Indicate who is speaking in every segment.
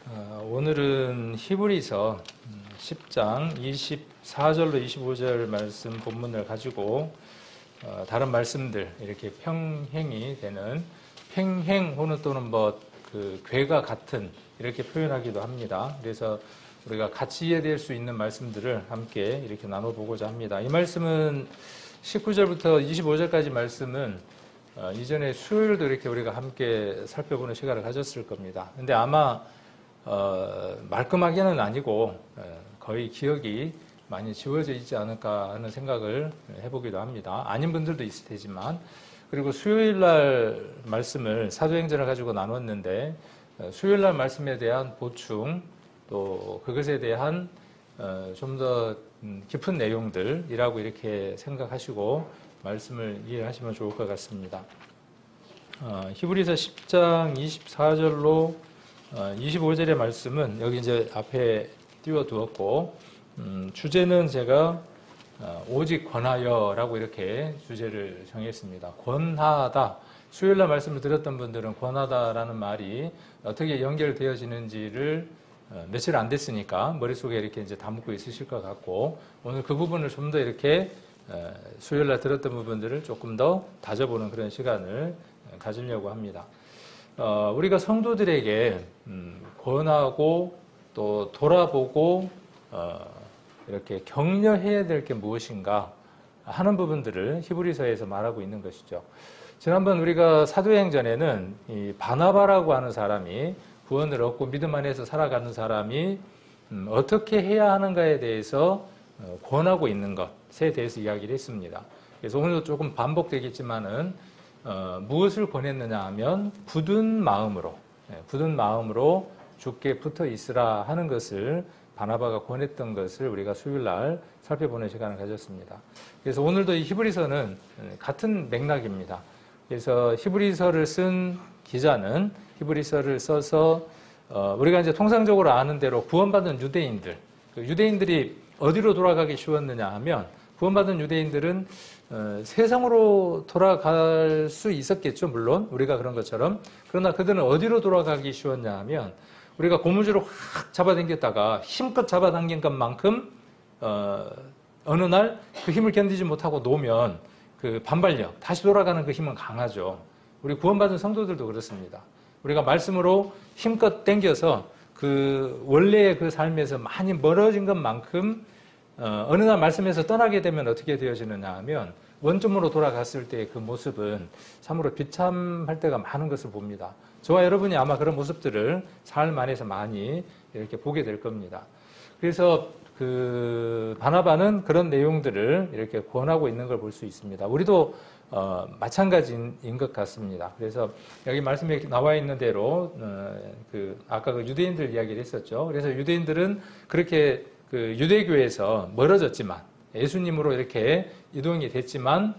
Speaker 1: 오늘은 히브리서 10장 24절로 25절 말씀 본문을 가지고 다른 말씀들 이렇게 평행이 되는 평행 또는 괴가 같은 이렇게 표현하기도 합니다. 그래서 우리가 같이 이해될 수 있는 말씀들을 함께 이렇게 나눠보고자 합니다. 이 말씀은 19절부터 25절까지 말씀은 이전에 수요일도 이렇게 우리가 함께 살펴보는 시간을 가졌을 겁니다. 근데 아마 말끔하게는 아니고 거의 기억이 많이 지워져 있지 않을까 하는 생각을 해보기도 합니다. 아닌 분들도 있을 테지만, 그리고 수요일 날 말씀을 사도행전을 가지고 나눴는데 수요일 날 말씀에 대한 보충, 또 그것에 대한 좀 더 깊은 내용들이라고 이렇게 생각하시고 말씀을 이해하시면 좋을 것 같습니다. 히브리서 10장 24절로 25절의 말씀은 여기 이제 앞에 띄워두었고, 주제는 제가 오직 권하여라고 이렇게 주제를 정했습니다. 권하다. 수요일날 말씀을 들었던 분들은 권하다라는 말이 어떻게 연결되어지는지를 며칠 안 됐으니까 머릿속에 이렇게 이제 담고 있으실 것 같고, 오늘 그 부분을 좀 더 이렇게 수요일날 들었던 부분들을 조금 더 다져보는 그런 시간을 가지려고 합니다. 우리가 성도들에게 권하고 또 돌아보고 이렇게 격려해야 될 게 무엇인가 하는 부분들을 히브리서에서 말하고 있는 것이죠. 지난번 우리가 사도행전에는 이 바나바라고 하는 사람이 구원을 얻고 믿음 안에서 살아가는 사람이 어떻게 해야 하는가에 대해서 권하고 있는 것에 대해서 이야기를 했습니다. 그래서 오늘도 조금 반복되겠지만은 무엇을 권했느냐 하면 굳은 마음으로 주께 붙어 있으라 하는 것을 바나바가 권했던 것을 우리가 수요일날 살펴보는 시간을 가졌습니다. 그래서 오늘도 이 히브리서는 같은 맥락입니다. 그래서 히브리서를 쓴 기자는 히브리서를 써서 우리가 이제 통상적으로 아는 대로 구원받은 유대인들, 유대인들이 어디로 돌아가기 쉬웠느냐 하면, 구원받은 유대인들은 세상으로 돌아갈 수 있었겠죠, 물론 우리가 그런 것처럼. 그러나 그들은 어디로 돌아가기 쉬웠냐 하면, 우리가 고무줄을 확 잡아당겼다가 힘껏 잡아당긴 것만큼 어느 날 그 힘을 견디지 못하고 놓으면 그 반발력, 다시 돌아가는 그 힘은 강하죠. 우리 구원받은 성도들도 그렇습니다. 우리가 말씀으로 힘껏 당겨서 그 원래의 그 삶에서 많이 멀어진 것만큼 어느 날 말씀에서 떠나게 되면 어떻게 되어지느냐 하면, 원점으로 돌아갔을 때의 그 모습은 참으로 비참할 때가 많은 것을 봅니다. 저와 여러분이 아마 그런 모습들을 삶 안에서 많이 이렇게 보게 될 겁니다. 그래서 그 바나바는 그런 내용들을 이렇게 권하고 있는 걸 볼 수 있습니다. 우리도 마찬가지인 것 같습니다. 그래서 여기 말씀에 나와 있는 대로 아까 그 유대인들 이야기를 했었죠. 그래서 유대인들은 그렇게 그 유대교에서 멀어졌지만, 예수님으로 이렇게 이동이 됐지만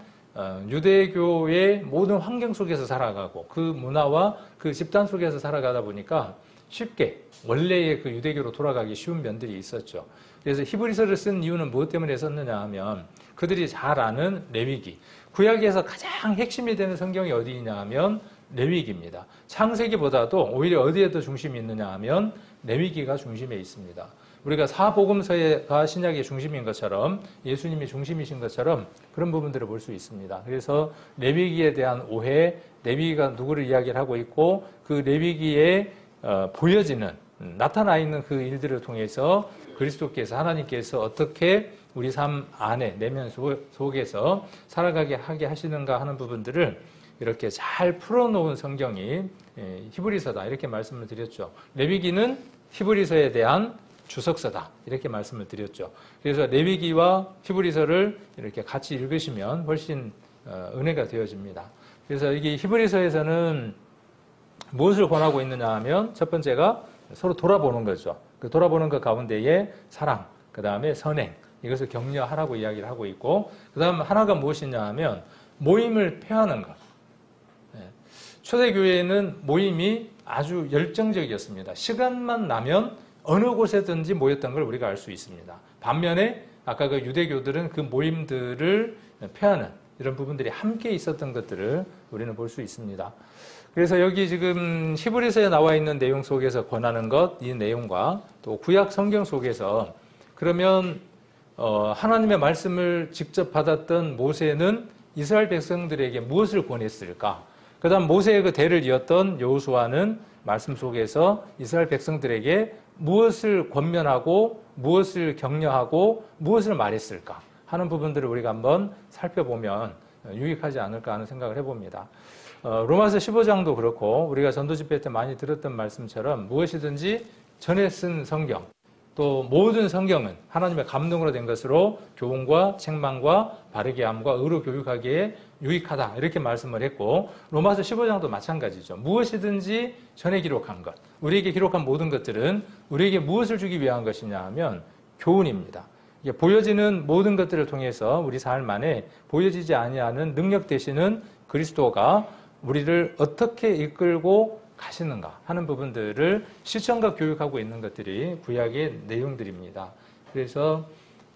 Speaker 1: 유대교의 모든 환경 속에서 살아가고 그 문화와 그 집단 속에서 살아가다 보니까 쉽게 원래의 그 유대교로 돌아가기 쉬운 면들이 있었죠. 그래서 히브리서를 쓴 이유는 무엇 때문에 썼느냐 하면, 그들이 잘 아는 레위기, 구약에서 가장 핵심이 되는 성경이 어디냐 하면 레위기입니다. 창세기보다도 오히려 어디에 더 중심이 있느냐 하면 레위기가 중심에 있습니다. 우리가 사복음서가 신약의 중심인 것처럼, 예수님이 중심이신 것처럼 그런 부분들을 볼 수 있습니다. 그래서 레위기에 대한 오해, 레위기가 누구를 이야기를 하고 있고, 그 레위기에 보여지는, 나타나 있는 그 일들을 통해서 그리스도께서, 하나님께서 어떻게 우리 삶 안에, 내면 속에서 살아가게 하게 하시는가 하는 부분들을 이렇게 잘 풀어놓은 성경이 히브리서다, 이렇게 말씀을 드렸죠. 레위기는 히브리서에 대한 주석서다, 이렇게 말씀을 드렸죠. 그래서 레위기와 히브리서를 이렇게 같이 읽으시면 훨씬 은혜가 되어집니다. 그래서 이게 히브리서에서는 무엇을 권하고 있느냐 하면, 첫 번째가 서로 돌아보는 거죠. 그 돌아보는 것 가운데에 사랑, 그 다음에 선행, 이것을 격려하라고 이야기를 하고 있고, 그 다음 하나가 무엇이냐 하면 모임을 폐하는 것. 초대교회는 모임이 아주 열정적이었습니다. 시간만 나면 어느 곳에든지 모였던 걸 우리가 알 수 있습니다. 반면에 아까 그 유대교들은 그 모임들을 폐하는 이런 부분들이 함께 있었던 것들을 우리는 볼 수 있습니다. 그래서 여기 지금 히브리서에 나와 있는 내용 속에서 권하는 것, 이 내용과 또 구약 성경 속에서 그러면 하나님의 말씀을 직접 받았던 모세는 이스라엘 백성들에게 무엇을 권했을까? 그 다음 모세의 그 대를 이었던 여호수아는 말씀 속에서 이스라엘 백성들에게 무엇을 권면하고 무엇을 격려하고 무엇을 말했을까 하는 부분들을 우리가 한번 살펴보면 유익하지 않을까 하는 생각을 해봅니다. 로마서 15장도 그렇고 우리가 전도집회 때 많이 들었던 말씀처럼 무엇이든지 전에 쓴 성경 또 모든 성경은 하나님의 감동으로 된 것으로 교훈과 책망과 바르게 함과 의로 교육하기에 유익하다 이렇게 말씀을 했고 로마서 15장도 마찬가지죠. 무엇이든지 전에 기록한 것 우리에게 기록한 모든 것들은 우리에게 무엇을 주기 위한 것이냐 하면 교훈입니다. 이게 보여지는 모든 것들을 통해서 우리 삶 안에 보여지지 아니하는 능력 되시는 그리스도가 우리를 어떻게 이끌고 가시는가 하는 부분들을 실천과 교육하고 있는 것들이 구약의 내용들입니다. 그래서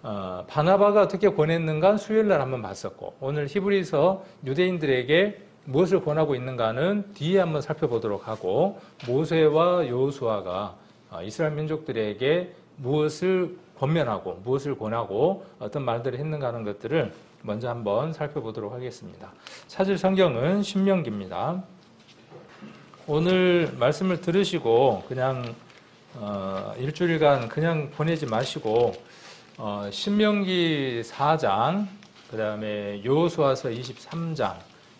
Speaker 1: 바나바가 어떻게 권했는가 수요일날 한번 봤었고 오늘 히브리서 유대인들에게 무엇을 권하고 있는가는 뒤에 한번 살펴보도록 하고 모세와 여호수아가 이스라엘 민족들에게 무엇을 권면하고 무엇을 권하고 어떤 말들을 했는가 하는 것들을 먼저 한번 살펴보도록 하겠습니다. 찾을 성경은 신명기입니다. 오늘 말씀을 들으시고 그냥 일주일간 그냥 보내지 마시고 신명기 4장 그 다음에 여호수아서 23장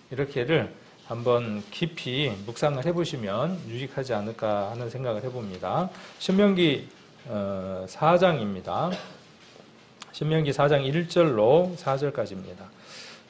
Speaker 1: 이렇게를 한번 깊이 묵상을 해보시면 유익하지 않을까 하는 생각을 해봅니다. 신명기 4장입니다. 신명기 4장 1절로 4절까지입니다.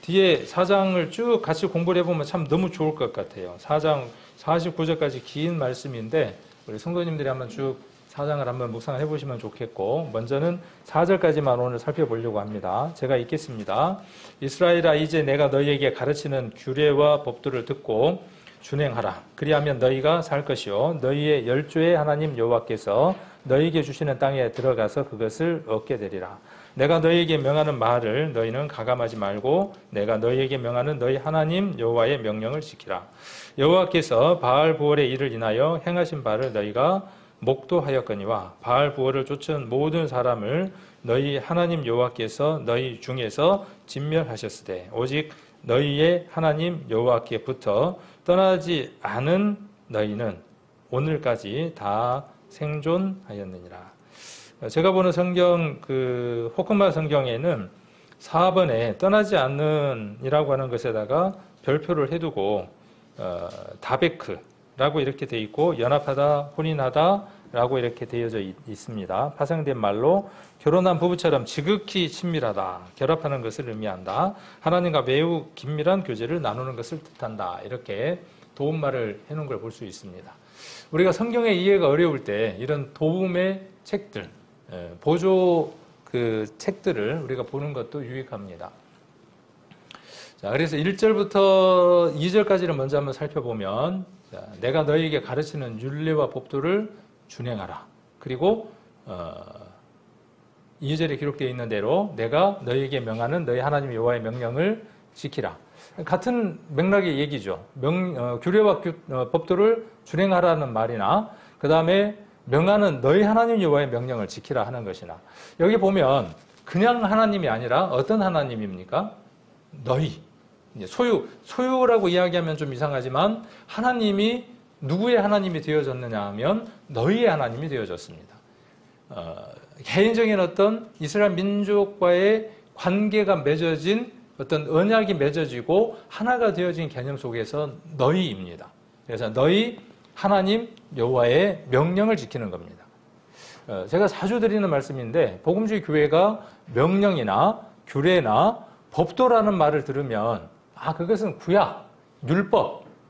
Speaker 1: 뒤에 4장을 쭉 같이 공부를 해보면 참 너무 좋을 것 같아요. 4장 49절까지 긴 말씀인데 우리 성도님들이 한번 쭉 4장을 한번 묵상을 해보시면 좋겠고 먼저는 4절까지만 오늘 살펴보려고 합니다. 제가 읽겠습니다. 이스라엘아 이제 내가 너희에게 가르치는 규례와 법도를 듣고 준행하라. 그리하면 너희가 살 것이요 너희의 열조의 하나님 여호와께서 너희에게 주시는 땅에 들어가서 그것을 얻게 되리라. 내가 너희에게 명하는 말을 너희는 가감하지 말고 내가 너희에게 명하는 너희 하나님 여호와의 명령을 지키라. 여호와께서 바알 부월의 일을 인하여 행하신 바를 너희가 목도하였거니와 바알 부월을 쫓은 모든 사람을 너희 하나님 여호와께서 너희 중에서 진멸하셨으되 오직 너희의 하나님 여호와께부터 떠나지 않은 너희는 오늘까지 다 생존하였느니라. 제가 보는 성경 호크마 성경에는 4번에 떠나지 않는 이라고 하는 것에다가 별표를 해두고 다베크라고 이렇게 되어 있고 연합하다, 혼인하다라고 이렇게 되어져 있습니다. 파생된 말로 결혼한 부부처럼 지극히 친밀하다, 결합하는 것을 의미한다. 하나님과 매우 긴밀한 교제를 나누는 것을 뜻한다. 이렇게 도움말을 해놓은 걸 볼 수 있습니다. 우리가 성경의 이해가 어려울 때 이런 도움의 책들, 보조 책들을 우리가 보는 것도 유익합니다. 자, 그래서 1절부터 2절까지를 먼저 한번 살펴보면 내가 너희에게 가르치는 율례와 법도를 준행하라. 그리고 2절에 기록되어 있는 대로 내가 너희에게 명하는 너희 하나님 여호와의 명령을 지키라. 같은 맥락의 얘기죠. 규례와 법도를 준행하라는 말이나 그 다음에 명하는 너희 하나님 여호와의 명령을 지키라 하는 것이나 여기 보면 그냥 하나님이 아니라 어떤 하나님입니까? 너희. 소유라고 이야기하면 좀 이상하지만 하나님이 누구의 하나님이 되어졌느냐 하면 너희의 하나님이 되어졌습니다. 개인적인 어떤 이스라엘 민족과의 관계가 맺어진 어떤 언약이 맺어지고 하나가 되어진 개념 속에서 너희입니다. 그래서 너희 하나님 여호와의 명령을 지키는 겁니다. 제가 자주 드리는 말씀인데 복음주의 교회가 명령이나 규례나 법도라는 말을 들으면 그것은 구약,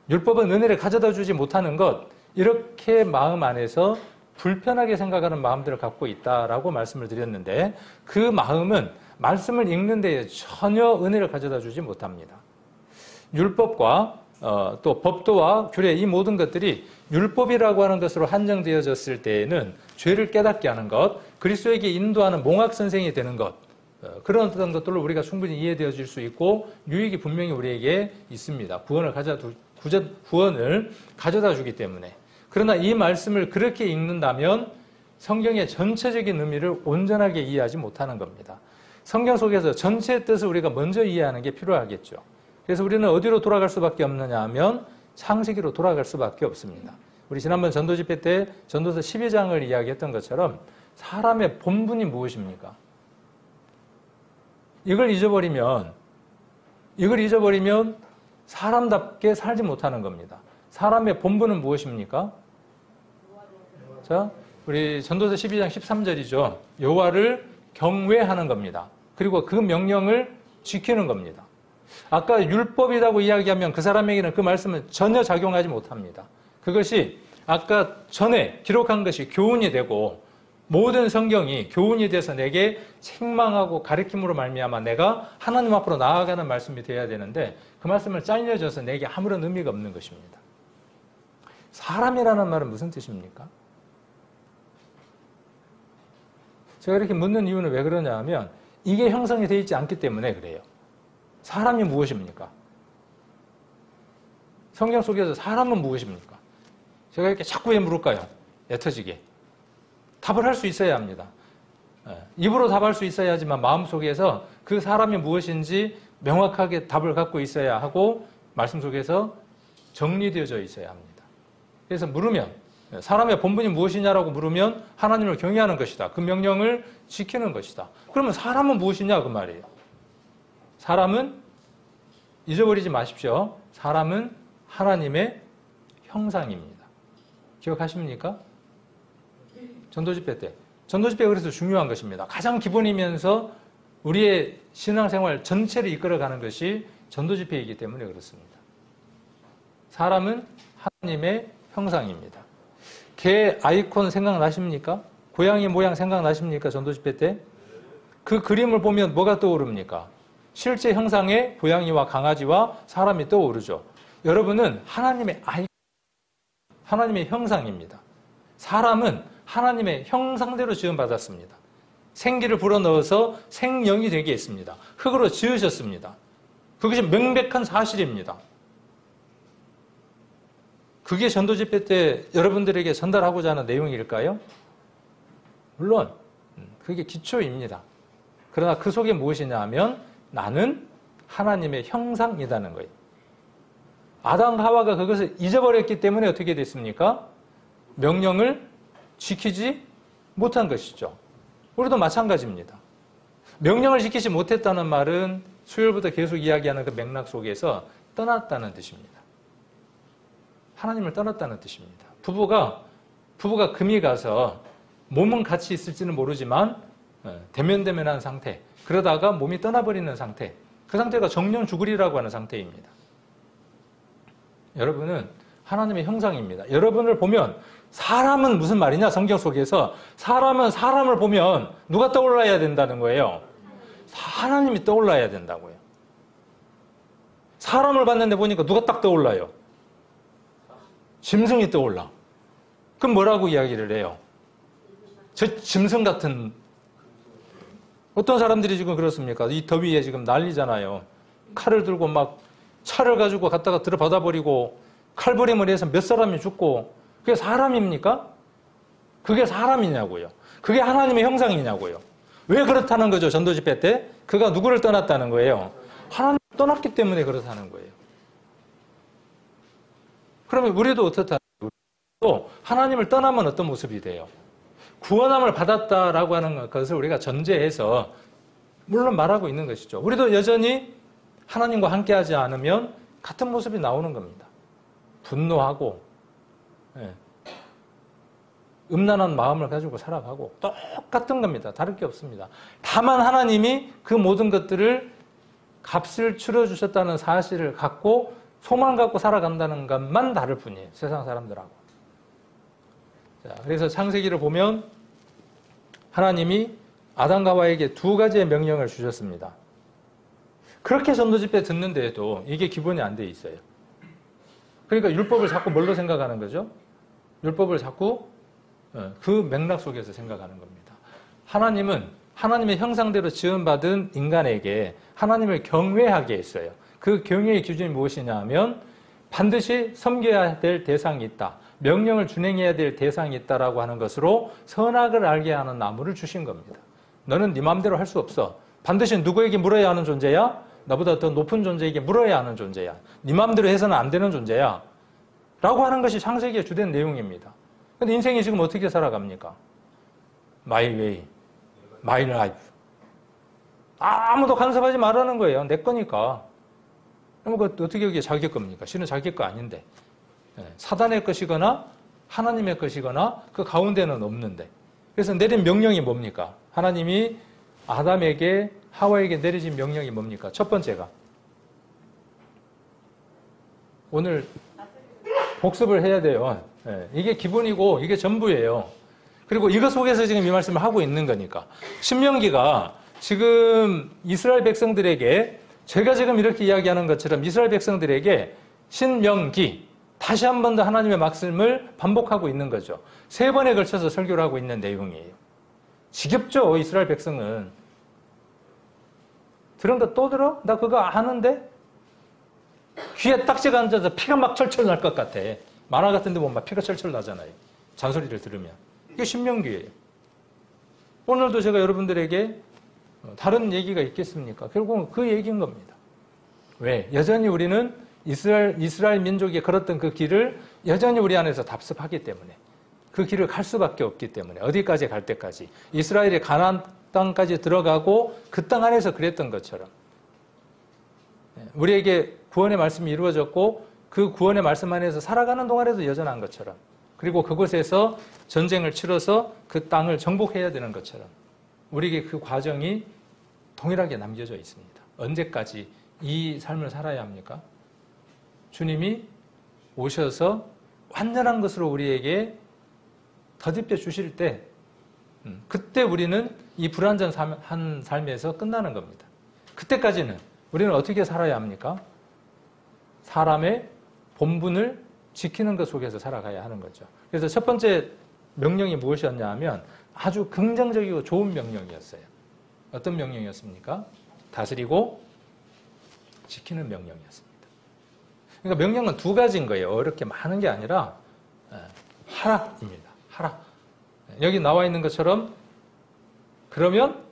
Speaker 1: 율법은 은혜를 가져다 주지 못하는 것 이렇게 마음 안에서 불편하게 생각하는 마음들을 갖고 있다라고 말씀을 드렸는데 그 마음은 말씀을 읽는 데에 전혀 은혜를 가져다 주지 못합니다. 율법과 또 법도와 규례 이 모든 것들이 율법이라고 하는 것으로 한정되어졌을 때에는 죄를 깨닫게 하는 것, 그리스도에게 인도하는 몽학 선생이 되는 것 그런 어떤 것들로 우리가 충분히 이해되어질 수 있고 유익이 분명히 우리에게 있습니다. 구원을 가져다 구원을 가져다 주기 때문에. 그러나 이 말씀을 그렇게 읽는다면 성경의 전체적인 의미를 온전하게 이해하지 못하는 겁니다. 성경 속에서 전체의 뜻을 우리가 먼저 이해하는 게 필요하겠죠. 그래서 우리는 어디로 돌아갈 수밖에 없느냐 하면 창세기로 돌아갈 수밖에 없습니다. 우리 지난번 전도 집회 때 전도서 12장을 이야기했던 것처럼 사람의 본분이 무엇입니까? 이걸 잊어버리면 사람답게 살지 못하는 겁니다. 사람의 본분은 무엇입니까? 자, 우리 전도서 12장 13절이죠. 여호와를 경외하는 겁니다. 그리고 그 명령을 지키는 겁니다. 아까 율법이라고 이야기하면 그 사람에게는 그 말씀은 전혀 작용하지 못합니다. 그것이 아까 전에 기록한 것이 교훈이 되고 모든 성경이 교훈이 돼서 내게 책망하고 가르침으로 말미암아 내가 하나님 앞으로 나아가는 말씀이 되어야 되는데 그 말씀을 잘려줘서 내게 아무런 의미가 없는 것입니다. 사람이라는 말은 무슨 뜻입니까? 제가 이렇게 묻는 이유는 왜 그러냐 하면 이게 형성이 되어 있지 않기 때문에 그래요. 사람이 무엇입니까? 성경 속에서 사람은 무엇입니까? 제가 이렇게 자꾸 왜 물을까요? 애터지게. 답을 할 수 있어야 합니다. 입으로 답할 수 있어야 하지만 마음속에서 그 사람이 무엇인지 명확하게 답을 갖고 있어야 하고 말씀 속에서 정리되어져 있어야 합니다. 그래서 물으면 사람의 본분이 무엇이냐라고 물으면 하나님을 경외하는 것이다. 그 명령을 지키는 것이다. 그러면 사람은 무엇이냐 그 말이에요. 사람은 잊어버리지 마십시오. 사람은 하나님의 형상입니다. 기억하십니까? 전도집회 때. 전도집회가 그래서 중요한 것입니다. 가장 기본이면서 우리의 신앙생활 전체를 이끌어가는 것이 전도집회이기 때문에 그렇습니다. 사람은 하나님의 형상입니다. 개 아이콘 생각나십니까? 고양이 모양 생각나십니까? 전도집회 때? 그 그림을 보면 뭐가 떠오릅니까? 실제 형상의 고양이와 강아지와 사람이 떠오르죠. 여러분은 하나님의 형상입니다. 사람은 하나님의 형상대로 지음받았습니다. 생기를 불어넣어서 생명이 되게 했습니다. 흙으로 지으셨습니다. 그것이 명백한 사실입니다. 그게 전도집회 때 여러분들에게 전달하고자 하는 내용일까요? 물론 그게 기초입니다. 그러나 그 속에 무엇이냐 하면 나는 하나님의 형상이라는 거예요. 아담과 하와가 그것을 잊어버렸기 때문에 어떻게 됐습니까? 명령을 지키지 못한 것이죠. 우리도 마찬가지입니다. 명령을 지키지 못했다는 말은 수요일부터 계속 이야기하는 그 맥락 속에서 떠났다는 뜻입니다. 하나님을 떠났다는 뜻입니다. 부부가 금이 가서 몸은 같이 있을지는 모르지만 대면대면한 상태, 그러다가 몸이 떠나버리는 상태, 그 상태가 정령 죽으리라고 하는 상태입니다. 여러분은 하나님의 형상입니다. 여러분을 보면 사람은 무슨 말이냐? 성경 속에서 사람은 사람을 보면 누가 떠올라야 된다는 거예요? 하나님이 떠올라야 된다고요. 사람을 봤는데 보니까 누가 딱 떠올라요? 짐승이 떠올라. 그럼 뭐라고 이야기를 해요? 저 짐승 같은. 어떤 사람들이 지금 그렇습니까? 이 더위에 지금 난리잖아요. 칼을 들고 막 차를 가지고 갖다가 들어받아 버리고 칼부림을 해서 몇 사람이 죽고, 그게 사람입니까? 그게 사람이냐고요. 그게 하나님의 형상이냐고요. 왜 그렇다는 거죠? 전도집회 때 그가 누구를 떠났다는 거예요? 하나님을 떠났기 때문에 그렇다는 거예요. 그러면 우리도 어떻다는 거예요? 또 하나님을 떠나면 어떤 모습이 돼요? 구원함을 받았다라고 하는 것을 우리가 전제해서 물론 말하고 있는 것이죠. 우리도 여전히 하나님과 함께하지 않으면 같은 모습이 나오는 겁니다. 분노하고 음란한 마음을 가지고 살아가고 똑같은 겁니다. 다를 게 없습니다. 다만 하나님이 그 모든 것들을 값을 치러주셨다는 사실을 갖고 소망 갖고 살아간다는 것만 다를 뿐이에요. 세상 사람들하고. 자, 그래서 창세기를 보면 하나님이 아담과 하와에게 두 가지의 명령을 주셨습니다. 그렇게 전도집회 듣는데도 이게 기본이 안 돼 있어요. 그러니까 율법을 자꾸 뭘로 생각하는 거죠? 율법을 자꾸 그 맥락 속에서 생각하는 겁니다. 하나님은 하나님의 형상대로 지음받은 인간에게 하나님을 경외하게 했어요. 그 경외의 기준이 무엇이냐 하면 반드시 섬겨야 될 대상이 있다. 명령을 준행해야 될 대상이 있다라고 하는 것으로 선악을 알게 하는 나무를 주신 겁니다. 너는 네 마음대로 할 수 없어. 반드시 누구에게 물어야 하는 존재야? 나보다 더 높은 존재에게 물어야 하는 존재야. 네 마음대로 해서는 안 되는 존재야. 라고 하는 것이 창세기의 주된 내용입니다. 근데 인생이 지금 어떻게 살아갑니까? My way, my life. 아무도 간섭하지 말라는 거예요. 내 거니까. 그럼 어떻게 여기 자기 겁니까? 실은 자기 거 아닌데. 사단의 것이거나 하나님의 것이거나 그 가운데는 없는데. 그래서 내린 명령이 뭡니까? 하나님이 아담에게 하와에게 내리신 명령이 뭡니까? 첫 번째가 오늘 복습을 해야 돼요. 이게 기본이고 이게 전부예요. 그리고 이것 속에서 지금 이 말씀을 하고 있는 거니까. 신명기가 지금 이스라엘 백성들에게 제가 지금 이렇게 이야기하는 것처럼 이스라엘 백성들에게 신명기 다시 한 번 더 하나님의 말씀을 반복하고 있는 거죠. 3번에 걸쳐서 설교를 하고 있는 내용이에요. 지겹죠, 이스라엘 백성은. 들은 거 또 들어? 나 그거 아는데? 귀에 딱지가 앉아서 피가 막 철철 날 것 같아. 만화 같은 데 보면 막 피가 철철 나잖아요. 잔소리를 들으면. 이게 신명기예요. 오늘도 제가 여러분들에게 다른 얘기가 있겠습니까? 결국은 그 얘기인 겁니다. 왜? 여전히 우리는 이스라엘 민족이 걸었던 그 길을 여전히 우리 안에서 답습하기 때문에 그 길을 갈 수밖에 없기 때문에 어디까지 갈 때까지 이스라엘이 가나안 땅까지 들어가고 그 땅 안에서 그랬던 것처럼 우리에게 구원의 말씀이 이루어졌고 그 구원의 말씀 안에서 살아가는 동안에도 여전한 것처럼 그리고 그곳에서 전쟁을 치러서 그 땅을 정복해야 되는 것처럼 우리에게 그 과정이 동일하게 남겨져 있습니다. 언제까지 이 삶을 살아야 합니까? 주님이 오셔서 완전한 것으로 우리에게 덧입혀 주실 때 그때 우리는 이 불완전한 삶에서 끝나는 겁니다. 그때까지는 우리는 어떻게 살아야 합니까? 사람의 본분을 지키는 것 속에서 살아가야 하는 거죠. 그래서 첫 번째 명령이 무엇이었냐 하면 아주 긍정적이고 좋은 명령이었어요. 어떤 명령이었습니까? 다스리고 지키는 명령이었습니다. 그러니까 명령은 2가지인 거예요. 어렵게 많은 게 아니라 하라입니다. 하라. 여기 나와 있는 것처럼 그러면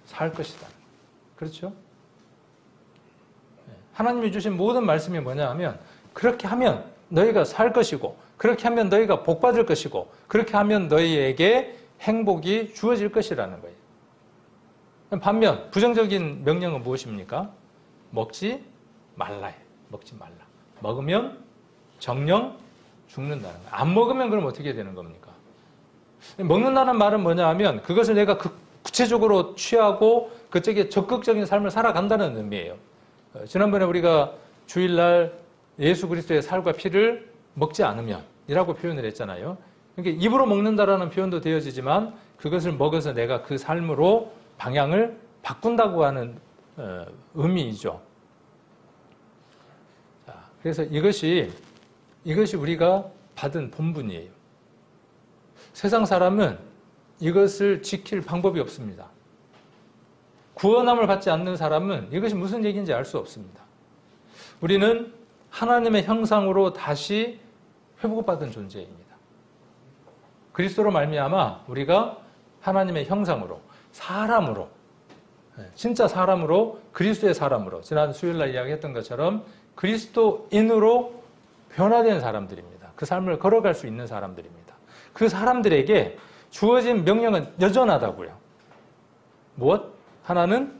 Speaker 1: 살 것이다. 그렇죠? 하나님이 주신 모든 말씀이 뭐냐 하면 그렇게 하면 너희가 살 것이고 그렇게 하면 너희가 복 받을 것이고 그렇게 하면 너희에게 행복이 주어질 것이라는 거예요. 반면 부정적인 명령은 무엇입니까? 먹지 말라요. 먹지 말라. 먹으면 정령 죽는다는 거예요. 안 먹으면 그럼 어떻게 되는 겁니까? 먹는다는 말은 뭐냐 하면 그것을 내가 구체적으로 취하고 그쪽에 적극적인 삶을 살아간다는 의미예요. 지난번에 우리가 주일날 예수 그리스도의 살과 피를 먹지 않으면 이라고 표현을 했잖아요. 그러니까 입으로 먹는다라는 표현도 되어지지만 그것을 먹어서 내가 그 삶으로 방향을 바꾼다고 하는 의미이죠. 자, 그래서 이것이 우리가 받은 본분이에요. 세상 사람은 이것을 지킬 방법이 없습니다. 구원함을 받지 않는 사람은 이것이 무슨 얘기인지 알 수 없습니다. 우리는 하나님의 형상으로 다시 회복받은 존재입니다. 그리스도로 말미암아 우리가 하나님의 형상으로 사람으로 진짜 사람으로 그리스도의 사람으로 지난 수요일날 이야기했던 것처럼 그리스도인으로 변화된 사람들입니다. 그 삶을 걸어갈 수 있는 사람들입니다. 그 사람들에게 주어진 명령은 여전하다고요. 무엇? 하나는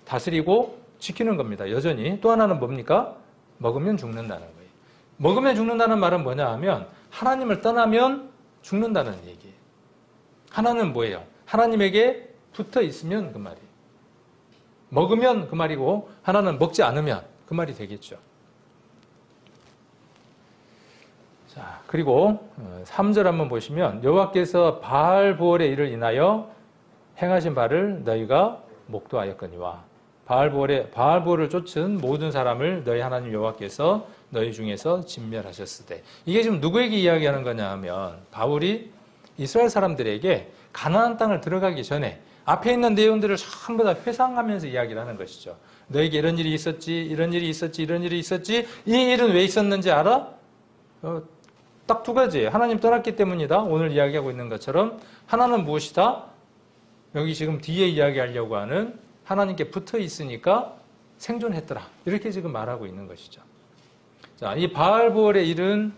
Speaker 1: 다스리고 지키는 겁니다. 여전히. 또 하나는 뭡니까? 먹으면 죽는다는 거예요. 먹으면 죽는다는 말은 뭐냐 하면 하나님을 떠나면 죽는다는 얘기예요. 하나는 뭐예요? 하나님에게 붙어 있으면 그 말이에요. 먹으면 그 말이고 하나는 먹지 않으면 그 말이 되겠죠. 자, 그리고 3절 한번 보시면 여호와께서 바알보올의 일을 인하여 행하신 바를 너희가 목도하였거니와 바알보올을 쫓은 모든 사람을 너희 하나님 여호와께서 너희 중에서 진멸하셨으되 이게 지금 누구에게 이야기하는 거냐 하면 바울이 이스라엘 사람들에게 가나안 땅을 들어가기 전에 앞에 있는 내용들을 전부 다 회상하면서 이야기를 하는 것이죠. 너에게 이런 일이 있었지, 이런 일이 있었지, 이런 일이 있었지. 이 일은 왜 있었는지 알아? 딱 두 가지. 하나님 떠났기 때문이다. 오늘 이야기하고 있는 것처럼. 하나는 무엇이다? 여기 지금 뒤에 이야기하려고 하는 하나님께 붙어 있으니까 생존했더라. 이렇게 지금 말하고 있는 것이죠. 자, 이 바알부올의 일은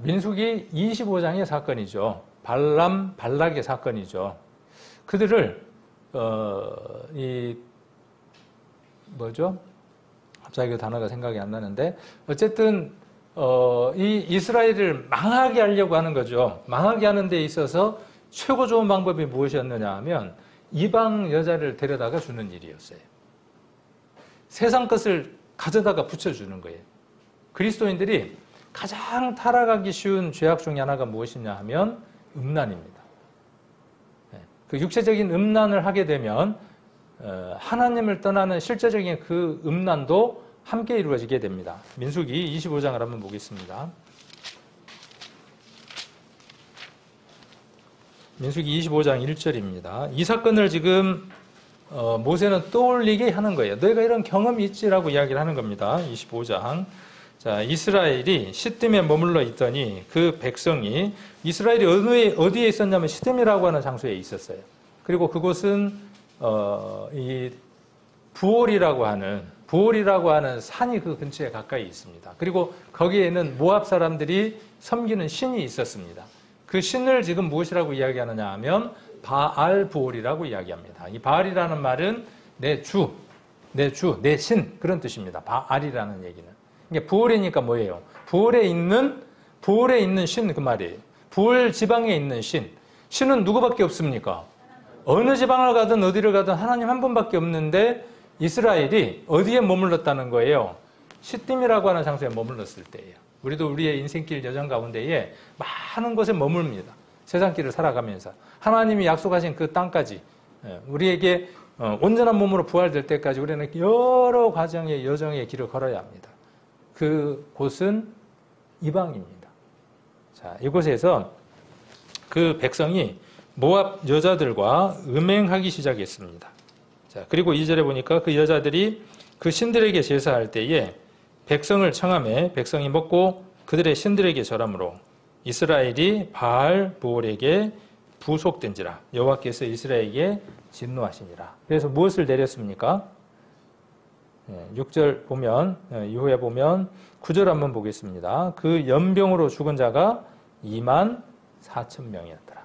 Speaker 1: 민수기 25장의 사건이죠. 발락의 사건이죠. 그들을 갑자기 그 단어가 생각이 안 나는데 어쨌든 이 이스라엘을 망하게 하려고 하는 거죠. 망하게 하는 데 있어서 최고 좋은 방법이 무엇이었느냐 하면 이방 여자를 데려다가 주는 일이었어요. 세상 것을 가져다가 붙여주는 거예요. 그리스도인들이 가장 타락하기 쉬운 죄악 중에 하나가 무엇이냐 하면 음란입니다. 그 육체적인 음란을 하게 되면 하나님을 떠나는 실제적인 그 음란도 함께 이루어지게 됩니다. 민수기 25장을 한번 보겠습니다. 민수기 25장 1절입니다. 이 사건을 지금 모세는 떠올리게 하는 거예요. 너희가 이런 경험이 있지라고 이야기를 하는 겁니다. 25장. 자, 이스라엘이 시딤에 머물러 있더니 그 백성이 이스라엘이 어디에 있었냐면 시딤이라고 하는 장소에 있었어요. 그리고 그곳은 이 부올이라고 하는 산이 그 근처에 가까이 있습니다. 그리고 거기에는 모압 사람들이 섬기는 신이 있었습니다. 그 신을 지금 무엇이라고 이야기하느냐 하면 바알 부올이라고 이야기합니다. 이 바알이라는 말은 내 신 그런 뜻입니다. 바알이라는 얘기는. 이게 부올이니까 뭐예요? 부올에 있는 신 그 말이에요. 부올 지방에 있는 신. 신은 누구밖에 없습니까? 어느 지방을 가든 어디를 가든 하나님 한 분밖에 없는데 이스라엘이 어디에 머물렀다는 거예요? 시딤이라고 하는 장소에 머물렀을 때예요. 우리도 우리의 인생길 여정 가운데에 많은 곳에 머뭅니다. 세상길을 살아가면서 하나님이 약속하신 그 땅까지 우리에게 온전한 몸으로 부활될 때까지 우리는 여러 과정의 여정의 길을 걸어야 합니다. 그 곳은 이방입니다. 자, 이곳에서 그 백성이 모압 여자들과 음행하기 시작했습니다. 자, 그리고 2절에 보니까 그 여자들이 그 신들에게 제사할 때에 백성을 청함해 백성이 먹고 그들의 신들에게 절함으로 이스라엘이 바알 부올에게 부속된지라 여호와께서 이스라엘에게 진노하시니라. 그래서 무엇을 내렸습니까? 6절 보면 이후에 보면 9절 한번 보겠습니다. 그 연병으로 죽은 자가 24,000명이었더라.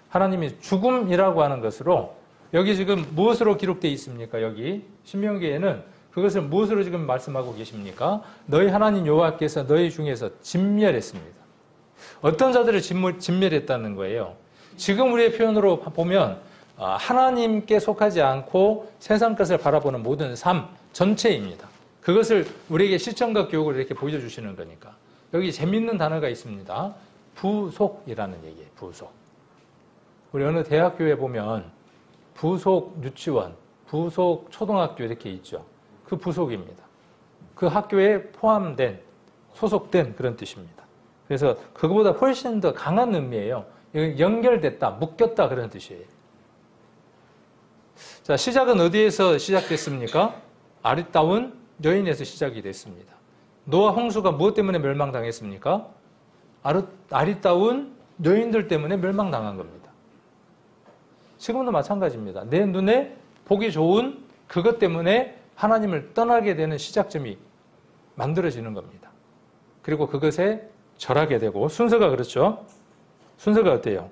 Speaker 1: 하나님이 죽음이라고 하는 것으로 여기 지금 무엇으로 기록되어 있습니까? 여기 신명기에는 그것을 무엇으로 지금 말씀하고 계십니까? 너희 하나님 여호와께서 너희 중에서 진멸했습니다. 어떤 자들을 진멸했다는 거예요? 지금 우리의 표현으로 보면 하나님께 속하지 않고 세상 것을 바라보는 모든 삶 전체입니다. 그것을 우리에게 실천과 교육을 이렇게 보여주시는 거니까. 여기 재밌는 단어가 있습니다. 부속이라는 얘기예요. 부속. 우리 어느 대학교에 보면 부속 유치원, 부속 초등학교 이렇게 있죠. 그 부속입니다. 그 학교에 포함된, 소속된 그런 뜻입니다. 그래서 그거보다 훨씬 더 강한 의미예요. 연결됐다, 묶였다 그런 뜻이에요. 자, 시작은 어디에서 시작됐습니까? 아리따운 여인에서 시작이 됐습니다. 노아 홍수가 무엇 때문에 멸망당했습니까? 아리따운 여인들 때문에 멸망당한 겁니다. 지금도 마찬가지입니다. 내 눈에 보기 좋은 그것 때문에 하나님을 떠나게 되는 시작점이 만들어지는 겁니다. 그리고 그것에 절하게 되고 순서가 그렇죠. 순서가 어때요?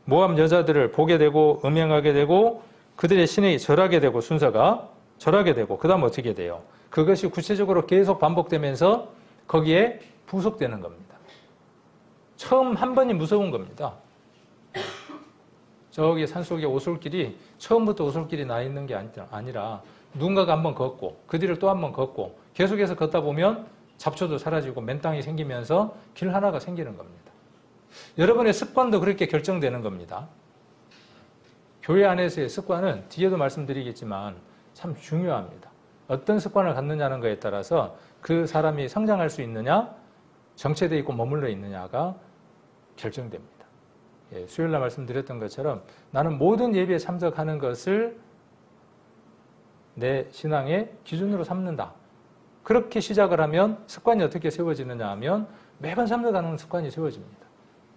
Speaker 1: 모압 여자들을 보게 되고 음행하게 되고 그들의 신에게 절하게 되고 순서가 절하게 되고 그 다음 어떻게 돼요? 그것이 구체적으로 계속 반복되면서 거기에 부속되는 겁니다. 처음 한 번이 무서운 겁니다. 저기 산속에 오솔길이 처음부터 오솔길이 나 있는 게 아니라 누군가가 한번 걷고 그 뒤를 또 한번 걷고 계속해서 걷다 보면 잡초도 사라지고 맨땅이 생기면서 길 하나가 생기는 겁니다. 여러분의 습관도 그렇게 결정되는 겁니다. 교회 안에서의 습관은 뒤에도 말씀드리겠지만 참 중요합니다. 어떤 습관을 갖느냐는 것에 따라서 그 사람이 성장할 수 있느냐, 정체되어 있고 머물러 있느냐가 결정됩니다. 수요일 날 말씀드렸던 것처럼 나는 모든 예배에 참석하는 것을 내 신앙의 기준으로 삼는다. 그렇게 시작을 하면 습관이 어떻게 세워지느냐 하면 매번 참석하는 습관이 세워집니다.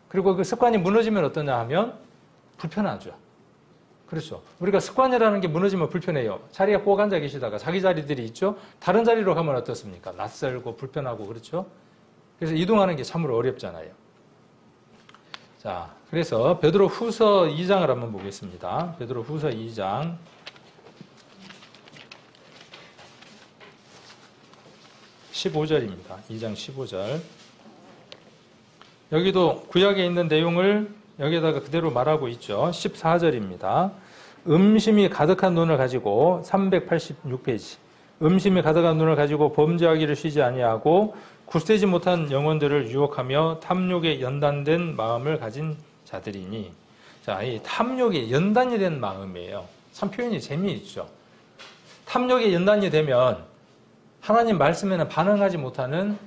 Speaker 1: 그리고 그 습관이 무너지면 어떠냐 하면 불편하죠. 그렇죠. 우리가 습관이라는 게 무너지면 불편해요. 자리에 꼭 앉아 계시다가 자기 자리들이 있죠. 다른 자리로 가면 어떻습니까? 낯설고 불편하고 그렇죠. 그래서 이동하는 게 참으로 어렵잖아요. 자, 그래서 베드로 후서 2장을 한번 보겠습니다. 베드로 후서 2장 15절입니다. 2장 15절. 여기도 구약에 있는 내용을 여기에다가 그대로 말하고 있죠. 14절입니다. 음심이 가득한 눈을 가지고 386페이지. 음심이 가득한 눈을 가지고 범죄하기를 쉬지 아니하고 굳세지 못한 영혼들을 유혹하며 탐욕에 연단된 마음을 가진 자들이니. 자, 이 탐욕에 연단이 된 마음이에요. 참 표현이 재미있죠. 탐욕에 연단이 되면 하나님 말씀에는 반응하지 못하는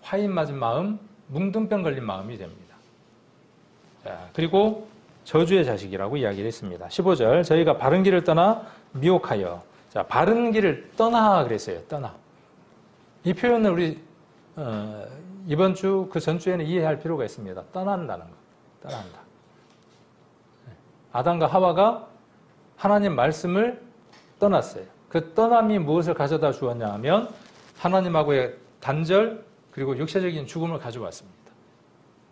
Speaker 1: 화인 맞은 마음, 뭉둥병 걸린 마음이 됩니다. 자, 그리고 저주의 자식이라고 이야기를 했습니다. 15절, 저희가 바른 길을 떠나 미혹하여. 자, 바른 길을 떠나 그랬어요. 떠나. 이 표현을 우리 이번 주 그 전주에는 이해할 필요가 있습니다. 떠난다는 거. 떠난다. 아담과 하와가 하나님 말씀을 떠났어요. 그 떠남이 무엇을 가져다 주었냐 하면 하나님하고의 단절 그리고 육체적인 죽음을 가져왔습니다.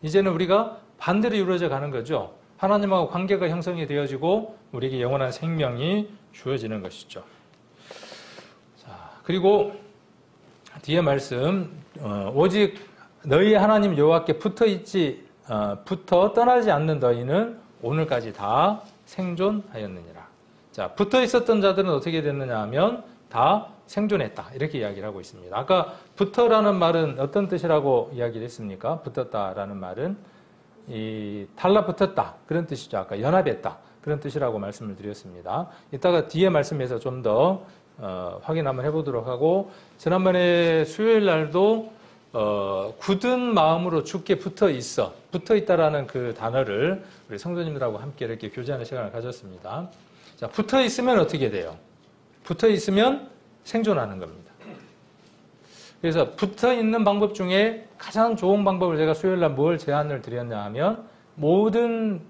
Speaker 1: 이제는 우리가 반대로 이루어져 가는 거죠. 하나님하고 관계가 형성이 되어지고 우리에게 영원한 생명이 주어지는 것이죠. 자, 그리고 뒤에 말씀 오직 너희 하나님 여호와께 붙어 떠나지 않는 너희는 오늘까지 다 생존하였느니라. 자, 붙어 있었던 자들은 어떻게 됐느냐 하면 다 생존했다. 이렇게 이야기를 하고 있습니다. 아까 붙어라는 말은 어떤 뜻이라고 이야기를 했습니까? 붙었다라는 말은 달라붙었다. 그런 뜻이죠. 아까 연합했다. 그런 뜻이라고 말씀을 드렸습니다. 이따가 뒤에 말씀에서 좀 더 확인 한번 해보도록 하고, 지난번에 수요일 날도 굳은 마음으로 주께 붙어 있다라는 그 단어를 우리 성도님들하고 함께 이렇게 교제하는 시간을 가졌습니다. 자, 붙어 있으면 어떻게 돼요? 붙어 있으면 생존하는 겁니다. 그래서 붙어 있는 방법 중에 가장 좋은 방법을 제가 수요일 날 뭘 제안을 드렸냐 하면 모든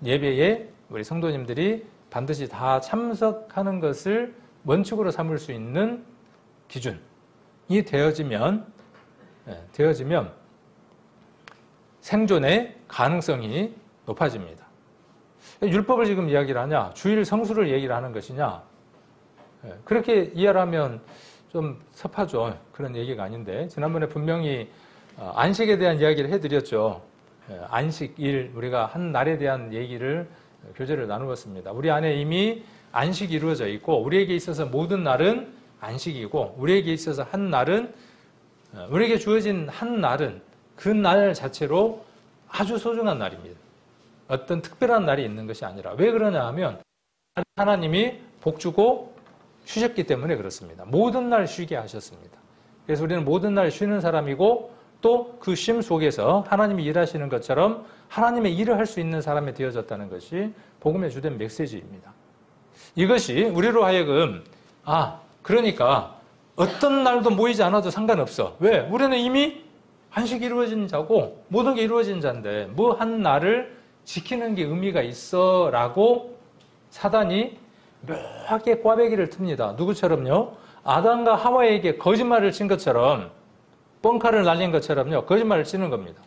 Speaker 1: 예배에 우리 성도님들이 반드시 다 참석하는 것을 원칙으로 삼을 수 있는 기준이 되어지면 생존의 가능성이 높아집니다. 율법을 지금 이야기를 하냐? 주일 성수를 얘기를 하는 것이냐? 그렇게 이해를 하면 좀 섭하죠. 그런 얘기가 아닌데, 지난번에 분명히 안식에 대한 이야기를 해드렸죠. 안식일, 우리가 한 날에 대한 얘기를, 교제를 나누었습니다. 우리 안에 이미 안식이 이루어져 있고, 우리에게 있어서 모든 날은 안식이고, 우리에게 있어서 한 날은, 우리에게 주어진 한 날은 그 날 자체로 아주 소중한 날입니다. 어떤 특별한 날이 있는 것이 아니라. 왜 그러냐 하면 하나님이 복 주고 쉬셨기 때문에 그렇습니다. 모든 날 쉬게 하셨습니다. 그래서 우리는 모든 날 쉬는 사람이고, 또 그 쉼 속에서 하나님이 일하시는 것처럼 하나님의 일을 할 수 있는 사람이 되어졌다는 것이 복음의 주된 메시지입니다. 이것이 우리로 하여금 그러니까 어떤 날도 모이지 않아도 상관없어. 왜? 우리는 이미 안식이 이루어진 자고 모든 게 이루어진 자인데 뭐 한 날을 지키는 게 의미가 있어 라고 사단이 묘하게 꽈배기를 틉니다. 누구처럼요? 아담과 하와에게 거짓말을 친 것처럼, 뻥카를 날린 것처럼요, 거짓말을 치는 겁니다.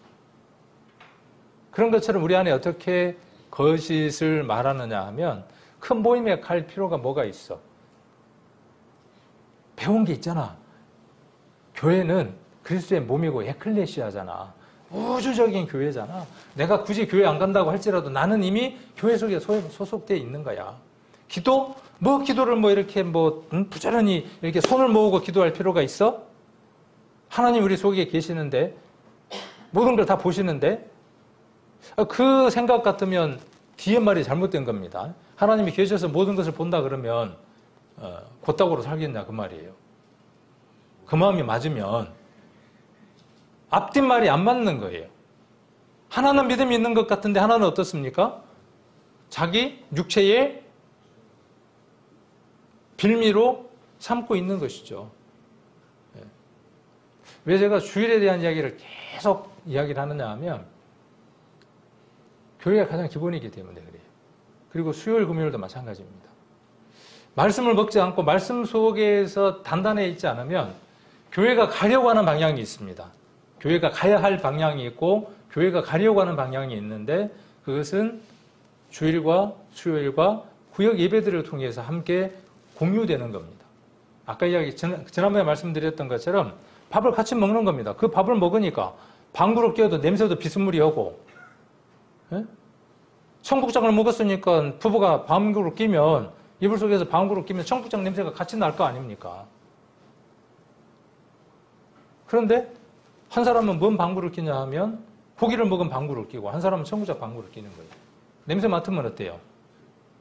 Speaker 1: 그런 것처럼 우리 안에 어떻게 거짓을 말하느냐 하면 큰 모임에 갈 필요가 뭐가 있어? 배운 게 있잖아. 교회는 그리스도의 몸이고 에클레시아잖아. 우주적인 교회잖아. 내가 굳이 교회 안 간다고 할지라도 나는 이미 교회 속에 소속되어 있는 거야. 기도? 기도를 이렇게 부지런히 이렇게 손을 모으고 기도할 필요가 있어? 하나님 우리 속에 계시는데, 모든 걸 다 보시는데, 그 생각 같으면 뒤에 말이 잘못된 겁니다. 하나님이 계셔서 모든 것을 본다 그러면, 곧다구로 살겠냐, 그 말이에요. 그 마음이 맞으면, 앞뒷말이 안 맞는 거예요. 하나는 믿음이 있는 것 같은데 하나는 어떻습니까? 자기 육체의 빌미로 삼고 있는 것이죠. 왜 제가 주일에 대한 이야기를 계속 이야기를 하느냐 하면 교회가 가장 기본이기 때문에 그래요. 그리고 수요일, 금요일도 마찬가지입니다. 말씀을 먹지 않고 말씀 속에서 단단해 있지 않으면 교회가 가려고 하는 방향이 있습니다. 교회가 가야 할 방향이 있고 교회가 가려고 하는 방향이 있는데 그것은 주일과 수요일과 구역 예배들을 통해서 함께 공유되는 겁니다. 아까 지난번에 말씀드렸던 것처럼 밥을 같이 먹는 겁니다. 그 밥을 먹으니까 방구를 껴도 냄새도 비스무리하고, 예? 청국장을 먹었으니까 부부가 방구를 끼면 이불 속에서 방구를 끼면 청국장 냄새가 같이 날 거 아닙니까? 그런데 한 사람은 뭔 방구를 끼냐 하면 고기를 먹은 방구를 끼고 한 사람은 청국장 방구를 끼는 거예요. 냄새 맡으면 어때요?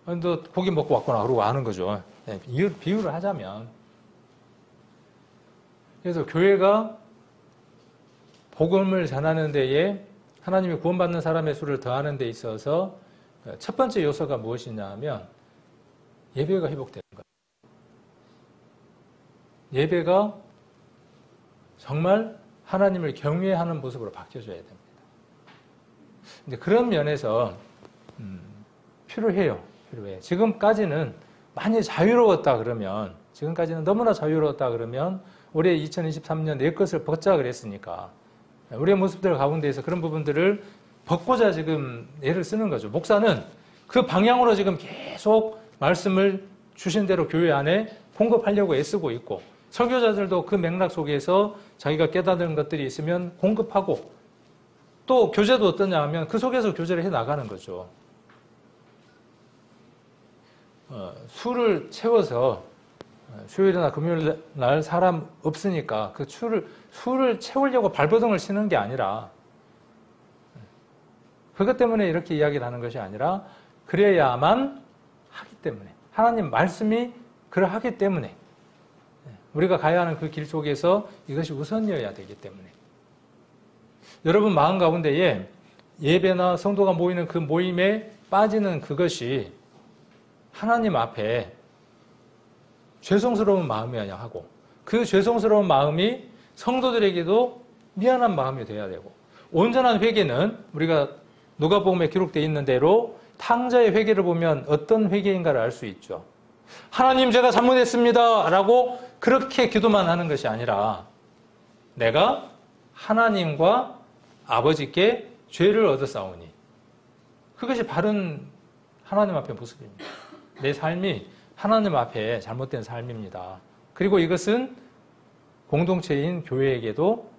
Speaker 1: 너 고기 먹고 왔구나 그러고 아는 거죠. 네, 비유를 하자면. 그래서 교회가 복음을 전하는 데에 하나님이 구원받는 사람의 수를 더하는 데 있어서 첫 번째 요소가 무엇이냐 하면 예배가 회복되는 거예요. 예배가 정말 하나님을 경외하는 모습으로 바뀌어져야 됩니다. 이제 그런 면에서 필요해요. 지금까지는 많이 자유로웠다 그러면, 지금까지는 너무나 자유로웠다 그러면 올해 2023년 내 것을 벗자 그랬으니까 우리의 모습들 가운데에서 그런 부분들을 벗고자 지금 애를 쓰는 거죠. 목사는 그 방향으로 지금 계속 말씀을 주신 대로 교회 안에 공급하려고 애쓰고 있고, 설교자들도 그 맥락 속에서 자기가 깨닫는 것들이 있으면 공급하고, 또 교제도 어떠냐 하면 그 속에서 교제를 해 나가는 거죠. 술을 채워서 수요일이나 금요일 날 사람 없으니까 그 술을 채우려고 발버둥을 치는 게 아니라, 그것 때문에 이렇게 이야기를 하는 것이 아니라 그래야만 하기 때문에, 하나님 말씀이 그러하기 때문에 우리가 가야 하는 그 길 속에서 이것이 우선이어야 되기 때문에, 여러분 마음 가운데에 예배나 성도가 모이는 그 모임에 빠지는 그것이 하나님 앞에 죄송스러운 마음이어야 하고, 그 죄송스러운 마음이 성도들에게도 미안한 마음이 되어야 되고, 온전한 회개는 우리가 누가복음에 기록되어 있는 대로 탕자의 회개를 보면 어떤 회개인가를 알 수 있죠. 하나님 제가 잘못했습니다 라고 그렇게 기도만 하는 것이 아니라 내가 하나님과 아버지께 죄를 얻었사오니, 그것이 바른 하나님 앞의 모습입니다. 내 삶이 하나님 앞에 잘못된 삶입니다. 그리고 이것은 공동체인 교회에게도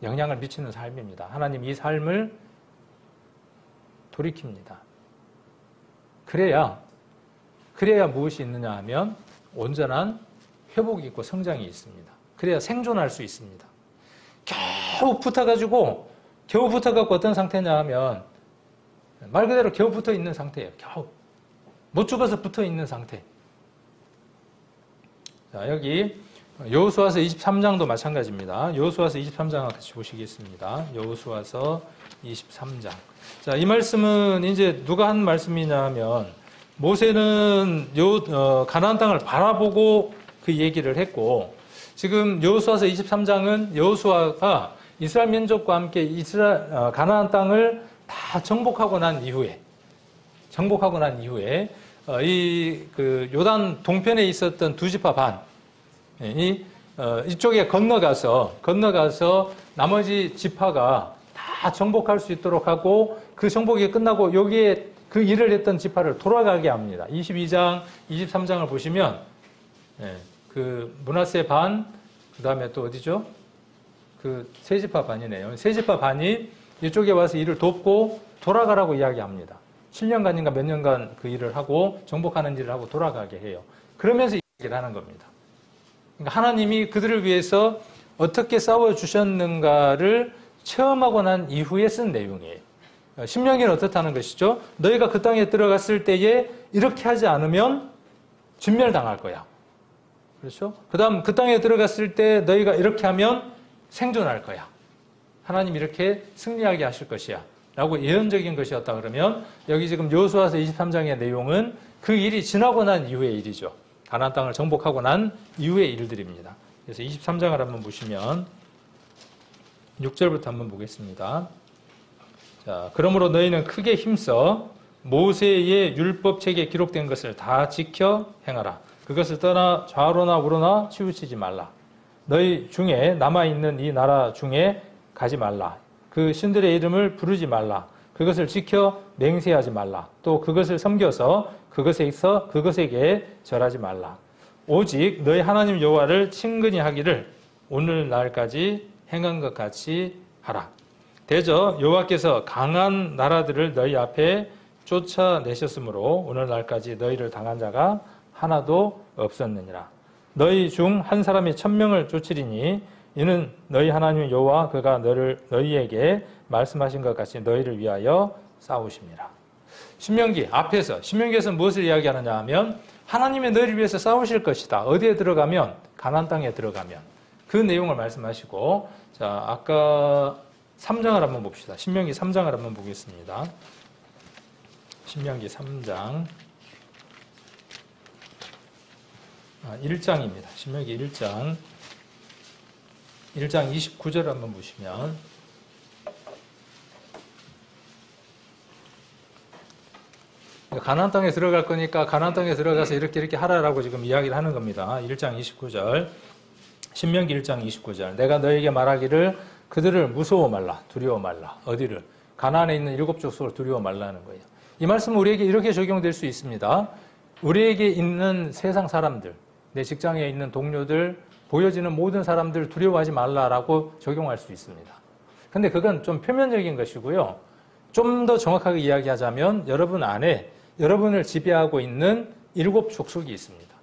Speaker 1: 영향을 미치는 삶입니다. 하나님 이 삶을 돌이킵니다. 그래야 무엇이 있느냐 하면 온전한 회복이 있고 성장이 있습니다. 그래야 생존할 수 있습니다. 겨우 붙어갖고 어떤 상태냐 하면 말 그대로 겨우 붙어 있는 상태예요. 겨우. 못 죽어서 붙어 있는 상태. 자, 여기 여호수아서 23장도 마찬가지입니다. 여호수아서 23장 같이 보시겠습니다. 여호수아서 23장. 자, 이 말씀은 이제 누가 한 말씀이냐 하면 모세는 가나안 땅을 바라보고 그 얘기를 했고, 지금 여호수아서 23장은 여호수아가 이스라엘 민족과 함께 가나안 땅을 다 정복하고 난 이후에 그 요단 동편에 있었던 두 지파 반, 이쪽에 건너가서 나머지 지파가 다 정복할 수 있도록 하고, 그 정복이 끝나고 여기에 그 일을 했던 지파를 돌아가게 합니다. 22장, 23장을 보시면 그 므낫세 반, 그 다음에 또 어디죠? 그 세 지파 반이네요. 세 지파 반이 이쪽에 와서 일을 돕고 돌아가라고 이야기합니다. 7년간인가 몇 년간 그 일을 하고 정복하는 일을 하고 돌아가게 해요. 그러면서 이야기를 하는 겁니다. 그러니까 하나님이 그들을 위해서 어떻게 싸워주셨는가를 체험하고 난 이후에 쓴 내용이에요. 신명기는 어떻다는 것이죠? 너희가 그 땅에 들어갔을 때에 이렇게 하지 않으면 진멸당할 거야. 그렇죠? 그 다음 그 땅에 들어갔을 때 너희가 이렇게 하면 생존할 거야. 하나님 이렇게 승리하게 하실 것이야 라고 예언적인 것이었다 그러면 여기 지금 여호수아서 23장의 내용은 그 일이 지나고 난 이후의 일이죠. 가나안 땅을 정복하고 난 이후의 일들입니다. 그래서 23장을 한번 보시면 6절부터 한번 보겠습니다. 자, 그러므로 너희는 크게 힘써 모세의 율법책에 기록된 것을 다 지켜 행하라. 그것을 떠나 좌로나 우로나 치우치지 말라. 너희 중에 남아있는 이 나라 중에 가지 말라. 그 신들의 이름을 부르지 말라. 그것을 지켜 맹세하지 말라. 또 그것을 섬겨서 그것에게 절하지 말라. 오직 너희 하나님 여호와를 친근히 하기를 오늘날까지 행한 것 같이 하라. 대저 여호와께서 강한 나라들을 너희 앞에 쫓아내셨으므로 오늘날까지 너희를 당한 자가 하나도 없었느니라. 너희 중 한 사람이 1000명을 쫓으리니 이는 너희 하나님 여호와 그가 너희에게 말씀하신 것 같이 너희를 위하여 싸우심이라. 신명기에서 무엇을 이야기하느냐 하면 하나님의 너희를 위해서 싸우실 것이다. 어디에 들어가면? 가나안 땅에 들어가면. 그 내용을 말씀하시고, 자, 아까 3장을 한번 봅시다. 신명기 3장을 한번 보겠습니다. 신명기 3장. 1장입니다. 신명기 1장. 1장 29절 한번 보시면 가나안 땅에 들어갈 거니까 가나안 땅에 들어가서 이렇게 하라라고 지금 이야기를 하는 겁니다. 1장 29절. 신명기 1장 29절. 내가 너에게 말하기를 그들을 무서워 말라, 두려워 말라. 어디를? 가나안에 있는 7 족속을 두려워 말라는 거예요. 이 말씀은 우리에게 이렇게 적용될 수 있습니다. 우리에게 있는 세상 사람들, 내 직장에 있는 동료들, 보여지는 모든 사람들 두려워하지 말라라고 적용할 수 있습니다. 근데 그건 좀 표면적인 것이고요. 좀 더 정확하게 이야기하자면 여러분 안에 여러분을 지배하고 있는 7 족속이 있습니다.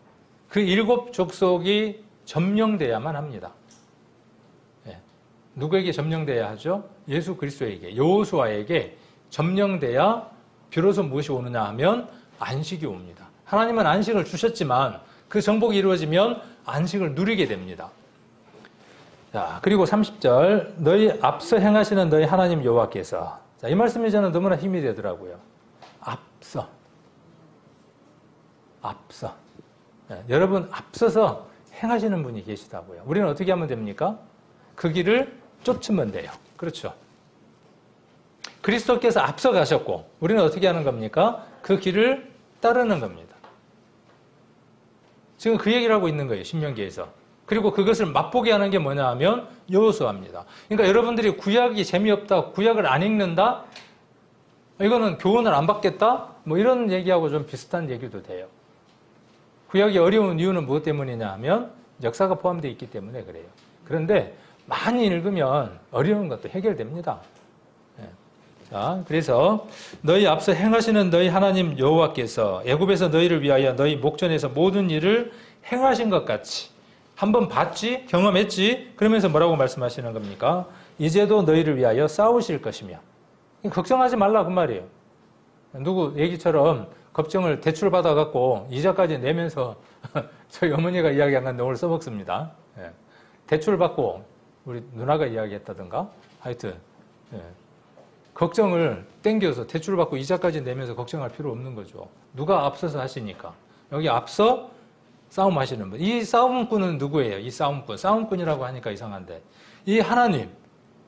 Speaker 1: 그 7 족속이 점령돼야만 합니다. 네. 누구에게 점령돼야 하죠? 예수 그리스도에게, 여호수아에게 점령돼야 비로소 무엇이 오느냐 하면 안식이 옵니다. 하나님은 안식을 주셨지만 그 정복이 이루어지면 안식을 누리게 됩니다. 자, 그리고 30절. 너희 앞서 행하시는 너희 하나님 여호와께서. 자, 이 말씀이 저는 너무나 힘이 되더라고요. 앞서. 네, 여러분 앞서서 행하시는 분이 계시다고요. 우리는 어떻게 하면 됩니까? 그 길을 쫓으면 돼요. 그렇죠. 그리스도께서 앞서 가셨고 우리는 어떻게 하는 겁니까? 그 길을 따르는 겁니다. 지금 그 얘기를 하고 있는 거예요. 신명기에서. 그리고 그것을 맛보게 하는 게 뭐냐 하면 여호수아입니다. 그러니까 여러분들이 구약이 재미없다, 구약을 안 읽는다, 이거는 교훈을 안 받겠다, 뭐 이런 얘기하고 좀 비슷한 얘기도 돼요. 구약이 어려운 이유는 무엇 때문이냐 하면 역사가 포함되어 있기 때문에 그래요. 그런데 많이 읽으면 어려운 것도 해결됩니다. 자, 그래서 너희 앞서 행하시는 너희 하나님 여호와께서 애굽에서 너희를 위하여 너희 목전에서 모든 일을 행하신 것 같이 한번 봤지, 경험했지, 그러면서 뭐라고 말씀하시는 겁니까? 이제도 너희를 위하여 싸우실 것이며. 걱정하지 말라 그 말이에요. 누구 얘기처럼 걱정을 대출 받아갖고 이자까지 내면서 저희 어머니가 이야기한 건데 오늘 써먹습니다. 예. 대출 받고 우리 누나가 이야기했다든가 하여튼 걱정을 땡겨서 대출 받고 이자까지 내면서 걱정할 필요 없는 거죠. 누가 앞서서 하시니까. 여기 앞서 싸움하시는 분. 이 싸움꾼은 누구예요? 이 싸움꾼. 싸움꾼이라고 하니까 이상한데. 이 하나님.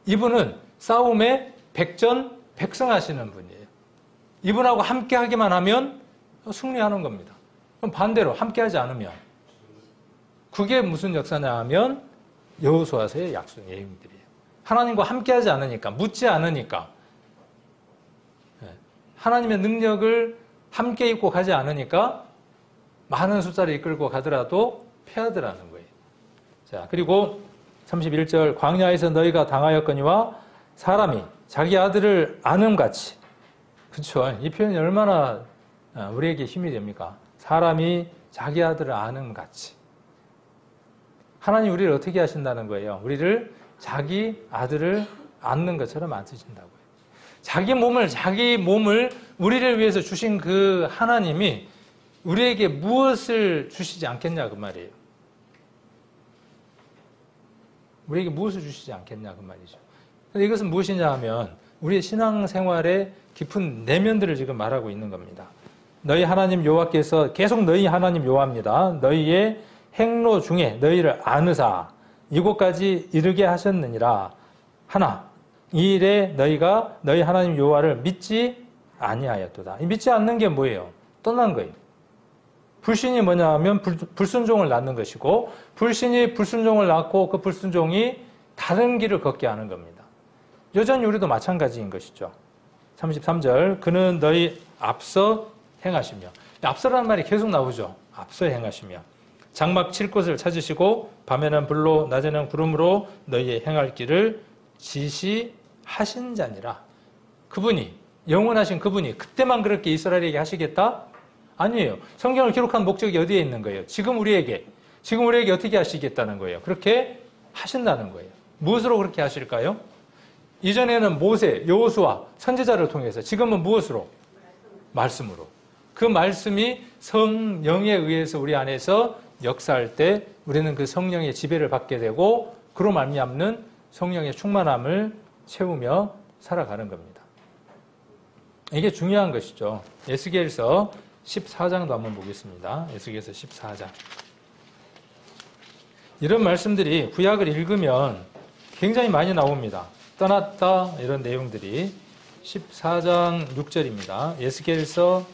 Speaker 1: 이분은 싸움에 백전백승하시는 분이에요. 이분하고 함께 하기만 하면 승리하는 겁니다. 그럼 반대로 함께 하지 않으면 그게 무슨 역사냐 하면 여호수아서의 약속 내용들이에요. 하나님과 함께 하지 않으니까, 묻지 않으니까, 하나님의 능력을 함께 입고 가지 않으니까 많은 숫자를 이끌고 가더라도 패하더라는 거예요. 자, 그리고 31절. 광야에서 너희가 당하였거니와 사람이 자기 아들을 아는같이. 그렇죠. 이 표현이 얼마나 우리에게 힘이 됩니까? 사람이 자기 아들을 아는같이. 하나님 우리를 어떻게 하신다는 거예요? 우리를 자기 아들을 안는 것처럼 안으신다고요. 자기 몸을 우리를 위해서 주신 그 하나님이 우리에게 무엇을 주시지 않겠냐 그 말이에요. 우리에게 무엇을 주시지 않겠냐 그 말이죠. 근데 이것은 무엇이냐 하면 우리의 신앙생활의 깊은 내면들을 지금 말하고 있는 겁니다. 너희 하나님 여호와께서 계속 너희 하나님 여호와입니다. 너희의 행로 중에 너희를 아느사 이곳까지 이르게 하셨느니라 하나 이 일에 너희가 너희 하나님 여호와를 믿지 아니하였도다. 이 믿지 않는 게 뭐예요? 떠난 거예요. 불신이 뭐냐 하면 불순종을 낳는 것이고 불신이 불순종을 낳고 그 불순종이 다른 길을 걷게 하는 겁니다. 여전히 우리도 마찬가지인 것이죠. 33절 그는 너희 앞서 행하시며 앞서라는 말이 계속 나오죠. 앞서 행하시며 장막 칠 곳을 찾으시고 밤에는 불로 낮에는 구름으로 너희의 행할 길을 지시하신 자니라. 그분이 영원하신 그분이 그때만 그렇게 이스라엘에게 하시겠다? 아니에요. 성경을 기록한 목적이 어디에 있는 거예요? 지금 우리에게 어떻게 하시겠다는 거예요? 그렇게 하신다는 거예요. 무엇으로 그렇게 하실까요? 이전에는 모세, 여호수아, 선지자를 통해서 지금은 무엇으로? 말씀으로. 그 말씀이 성령에 의해서 우리 안에서 역사할 때 우리는 그 성령의 지배를 받게 되고 그로 말미암는 성령의 충만함을 채우며 살아가는 겁니다. 이게 중요한 것이죠. 에스겔서 14장도 한번 보겠습니다. 에스겔서 14장. 이런 말씀들이 구약을 읽으면 굉장히 많이 나옵니다. 떠났다 이런 내용들이 14장 6절입니다. 에스겔서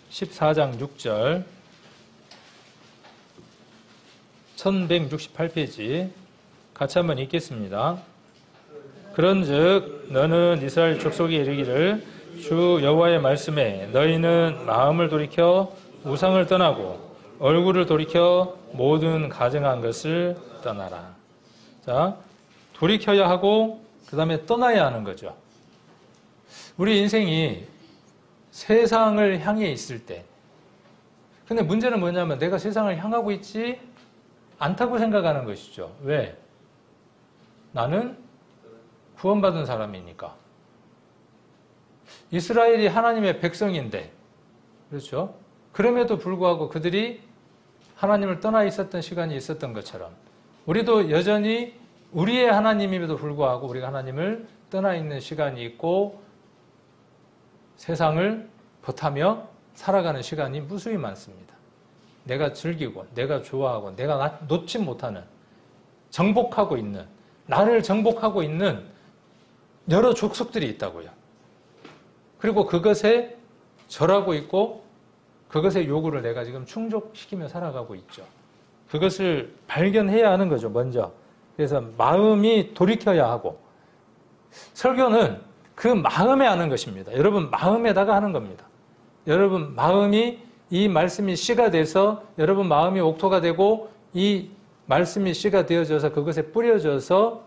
Speaker 1: 14장 6절 1168페이지 같이 한번 읽겠습니다. 그런즉 너는 이스라엘 족속에 이르기를 주 여호와의 말씀에 너희는 마음을 돌이켜 우상을 떠나고 얼굴을 돌이켜 모든 가증한 것을 떠나라. 자, 돌이켜야 하고 그 다음에 떠나야 하는 거죠. 우리 인생이 세상을 향해 있을 때 근데 문제는 뭐냐면 내가 세상을 향하고 있지 않다고 생각하는 것이죠. 왜? 나는 구원받은 사람이니까. 이스라엘이 하나님의 백성인데 그렇죠? 그럼에도 불구하고 그들이 하나님을 떠나 있었던 시간이 있었던 것처럼 우리도 여전히 우리의 하나님임에도 불구하고 우리가 하나님을 떠나 있는 시간이 있고 세상을 버타며 살아가는 시간이 무수히 많습니다. 내가 즐기고 내가 좋아하고 내가 놓지 못하는 정복하고 있는 나를 정복하고 있는 여러 족속들이 있다고요. 그리고 그것에 절하고 있고 그것의 요구를 내가 지금 충족시키며 살아가고 있죠. 그것을 발견해야 하는 거죠. 먼저. 그래서 마음이 돌이켜야 하고 설교는 그 마음에 하는 것입니다. 여러분 마음에다가 하는 겁니다. 여러분 마음이 이 말씀이 씨가 돼서 여러분 마음이 옥토가 되고 이 말씀이 씨가 되어져서 그것에 뿌려져서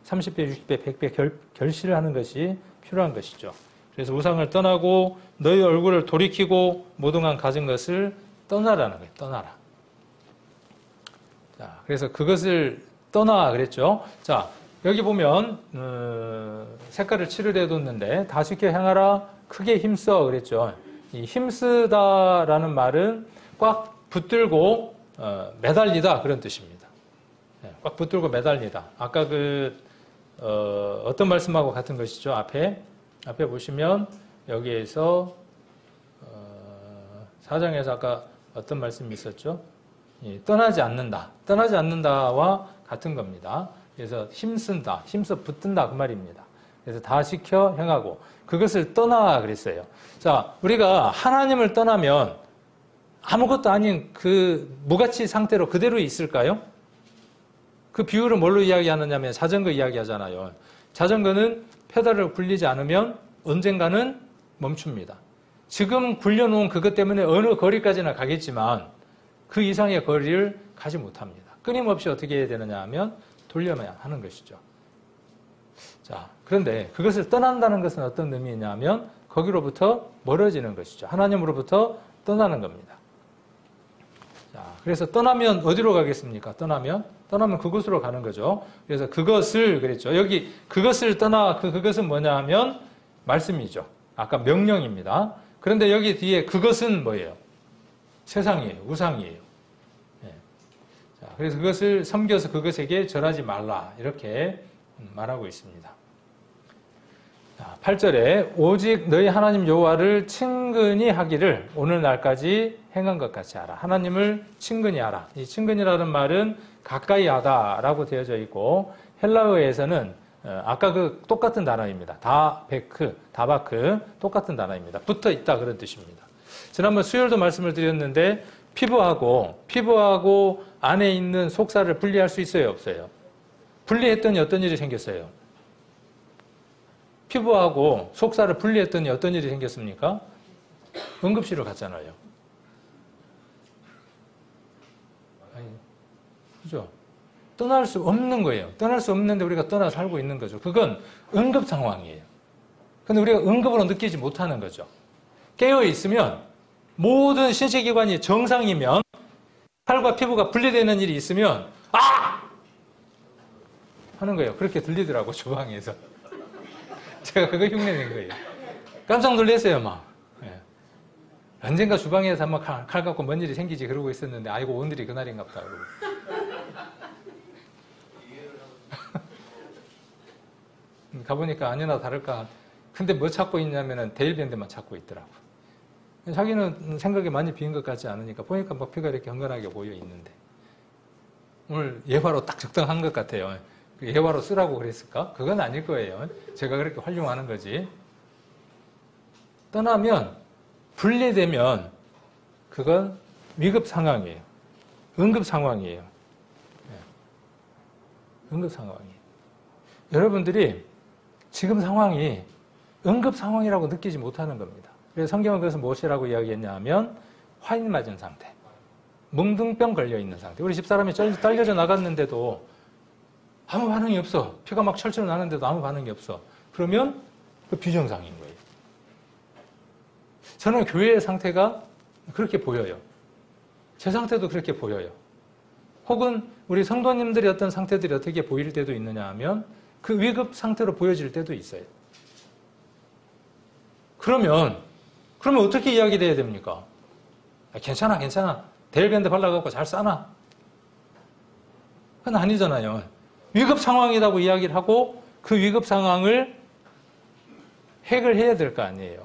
Speaker 1: 30배, 60배, 100배 결실을 하는 것이 필요한 것이죠. 그래서 우상을 떠나고 너희 얼굴을 돌이키고 모든 가진 것을 떠나라는 거예요. 떠나라. 자, 그래서 그것을 떠나 그랬죠. 자, 여기 보면 색깔을 칠을 해뒀는데 다시켜 향하라 크게 힘써 그랬죠. 이 힘쓰다라는 말은 꽉 붙들고 매달리다 그런 뜻입니다. 꽉 붙들고 매달리다. 아까 어떤 말씀하고 같은 것이죠. 앞에 보시면 여기에서 4장에서 아까 어떤 말씀이 있었죠? 떠나지 않는다. 떠나지 않는다와 같은 겁니다. 그래서 힘쓴다, 힘써 붙든다 그 말입니다. 그래서 다 지켜 행하고 그것을 떠나 그랬어요. 자, 우리가 하나님을 떠나면 아무것도 아닌 그 무가치 상태로 그대로 있을까요? 그 비유를 뭘로 이야기하느냐면 자전거 이야기하잖아요. 자전거는 페달을 굴리지 않으면 언젠가는 멈춥니다. 지금 굴려놓은 그것 때문에 어느 거리까지나 가겠지만 그 이상의 거리를 가지 못합니다. 끊임없이 어떻게 해야 되느냐 하면 돌려야 하는 것이죠. 자, 그런데 그것을 떠난다는 것은 어떤 의미냐면 거기로부터 멀어지는 것이죠. 하나님으로부터 떠나는 겁니다. 자, 그래서 떠나면 어디로 가겠습니까? 떠나면 그곳으로 가는 거죠. 그래서 그것을 그랬죠. 여기 그것을 떠나 그것은 뭐냐 하면 말씀이죠. 아까 명령입니다. 그런데 여기 뒤에 그것은 뭐예요? 세상이에요. 우상이에요. 네. 자, 그래서 그것을 섬겨서 그것에게 절하지 말라. 이렇게 말하고 있습니다. 8절에 오직 너희 하나님 여호와를 친근히 하기를 오늘날까지 행한 것 같이 하라. 하나님을 친근히 하라. 이 친근이라는 말은 가까이 하다라고 되어져 있고 헬라어에서는 아까 그 똑같은 단어입니다. 다바크 똑같은 단어입니다. 붙어 있다 그런 뜻입니다. 지난번 수요일도 말씀을 드렸는데 피부하고 안에 있는 속살을 분리할 수 있어요, 없어요? 분리했더니 어떤 일이 생겼어요? 피부하고 속살을 분리했더니 어떤 일이 생겼습니까? 응급실을 갔잖아요. 그죠? 떠날 수 없는 거예요. 떠날 수 없는데 우리가 떠나 살고 있는 거죠. 그건 응급 상황이에요. 근데 우리가 응급으로 느끼지 못하는 거죠. 깨어 있으면 모든 신체기관이 정상이면 팔과 피부가 분리되는 일이 있으면 하는 거예요. 그렇게 들리더라고 주방에서. 제가 그거 흉내낸 거예요. 깜짝 놀랐어요, 막. 예. 언젠가 주방에서 한번 칼 갖고 뭔 일이 생기지 그러고 있었는데 아이고 오늘이 그날인가 보다 그러고. 가보니까 아니나 다를까. 근데 뭐 찾고 있냐면은 데일밴드만 찾고 있더라고. 자기는 생각이 많이 비인 것 같지 않으니까 보니까 뭐 피가 이렇게 흥건하게 보여 있는데 오늘 예화로 딱 적당한 것 같아요. 예화로 쓰라고 그랬을까? 그건 아닐 거예요. 제가 그렇게 활용하는 거지. 떠나면 분리되면 그건 위급 상황이에요. 응급 상황이에요. 응급 상황이에요. 여러분들이 지금 상황이 응급 상황이라고 느끼지 못하는 겁니다. 그래서 성경은 그것을 무엇이라고 이야기했냐 하면 화인 맞은 상태, 뭉둥병 걸려있는 상태. 우리 집사람이 딸려져 나갔는데도 아무 반응이 없어. 피가 막 철철 나는데도 아무 반응이 없어. 그러면 그 비정상인 거예요. 저는 교회의 상태가 그렇게 보여요. 제 상태도 그렇게 보여요. 혹은 우리 성도님들의 어떤 상태들이 어떻게 보일 때도 있느냐 하면 그 위급 상태로 보여질 때도 있어요. 그러면 어떻게 이야기돼야 됩니까? 괜찮아. 데일밴드 발라갖고 잘 싸나? 그건 아니잖아요. 위급 상황이라고 이야기를 하고 그 위급 상황을 해결해야 될 거 아니에요.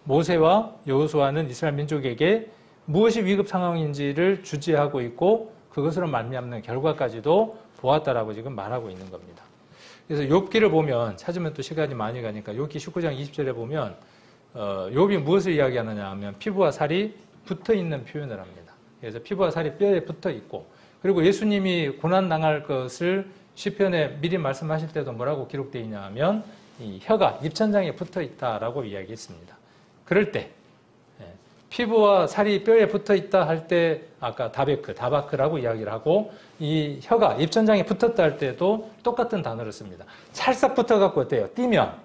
Speaker 1: 모세와 여호수아는 이스라엘 민족에게 무엇이 위급 상황인지를 주지하고 있고 그것으로 말미암는 결과까지도 보았다라고 지금 말하고 있는 겁니다. 그래서 욥기를 보면 찾으면 또 시간이 많이 가니까 욥기 19장 20절에 보면 욥이 무엇을 이야기하느냐 하면 피부와 살이 붙어 있는 표현을 합니다. 그래서 피부와 살이 뼈에 붙어 있고 그리고 예수님이 고난 당할 것을 시편에 미리 말씀하실 때도 뭐라고 기록되어 있냐 하면 이 혀가 입천장에 붙어 있다라고 이야기했습니다. 그럴 때 피부와 살이 뼈에 붙어 있다 할 때 아까 다바크라고 이야기를 하고 이 혀가 입천장에 붙었다 할 때도 똑같은 단어를 씁니다. 찰싹 붙어갖고 어때요? 뛰면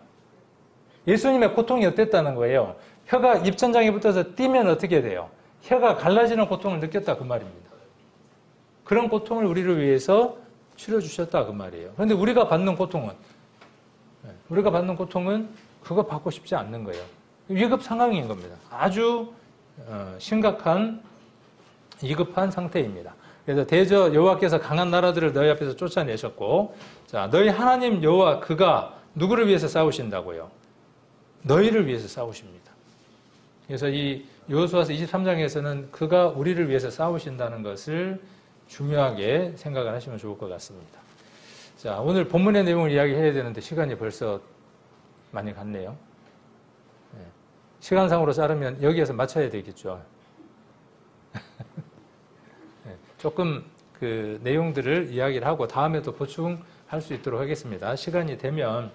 Speaker 1: 예수님의 고통이 어땠다는 거예요. 혀가 입천장에 붙어서 뛰면 어떻게 돼요? 혀가 갈라지는 고통을 느꼈다 그 말입니다. 그런 고통을 우리를 위해서 치료주셨다 그 말이에요. 그런데 우리가 받는 고통은 그거 받고 싶지 않는 거예요. 위급 상황인 겁니다. 아주 심각한 위급한 상태입니다. 그래서 대저 여호와께서 강한 나라들을 너희 앞에서 쫓아내셨고, 자 너희 하나님 여호와 그가 누구를 위해서 싸우신다고요? 너희를 위해서 싸우십니다. 그래서 이 여호수아서 23장에서는 그가 우리를 위해서 싸우신다는 것을 중요하게 생각을 하시면 좋을 것 같습니다. 자 오늘 본문의 내용을 이야기해야 되는데 시간이 벌써 많이 갔네요. 시간상으로 자르면 여기에서 맞춰야 되겠죠. 조금 그 내용들을 이야기를 하고 다음에 또 보충할 수 있도록 하겠습니다. 시간이 되면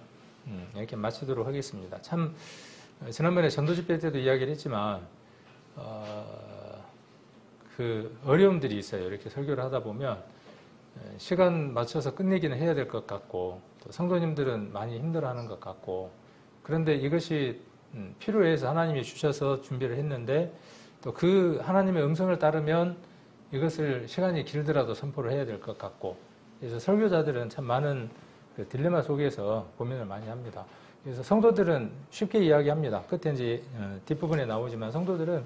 Speaker 1: 이렇게 마치도록 하겠습니다. 참 지난번에 전도집회 때도 이야기를 했지만 그 어려움들이 있어요. 이렇게 설교를 하다 보면 시간 맞춰서 끝내기는 해야 될 것 같고 또 성도님들은 많이 힘들어하는 것 같고 그런데 이것이 필요해서 하나님이 주셔서 준비를 했는데 또 그 하나님의 음성을 따르면 이것을 시간이 길더라도 선포를 해야 될 것 같고 그래서 설교자들은 참 많은 그 딜레마 속에서 고민을 많이 합니다. 그래서 성도들은 쉽게 이야기합니다. 끝에 이제 뒷부분에 나오지만 성도들은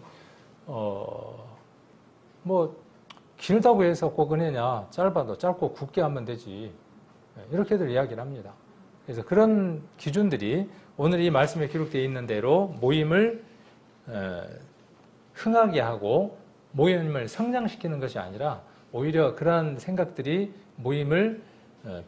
Speaker 1: 뭐 길다고 해서 꼭 은혜냐 짧아도 짧고 굵게 하면 되지 이렇게들 이야기를 합니다. 그래서 그런 기준들이 오늘 이 말씀에 기록되어 있는 대로 모임을 흥하게 하고 모임을 성장시키는 것이 아니라 오히려 그러한 생각들이 모임을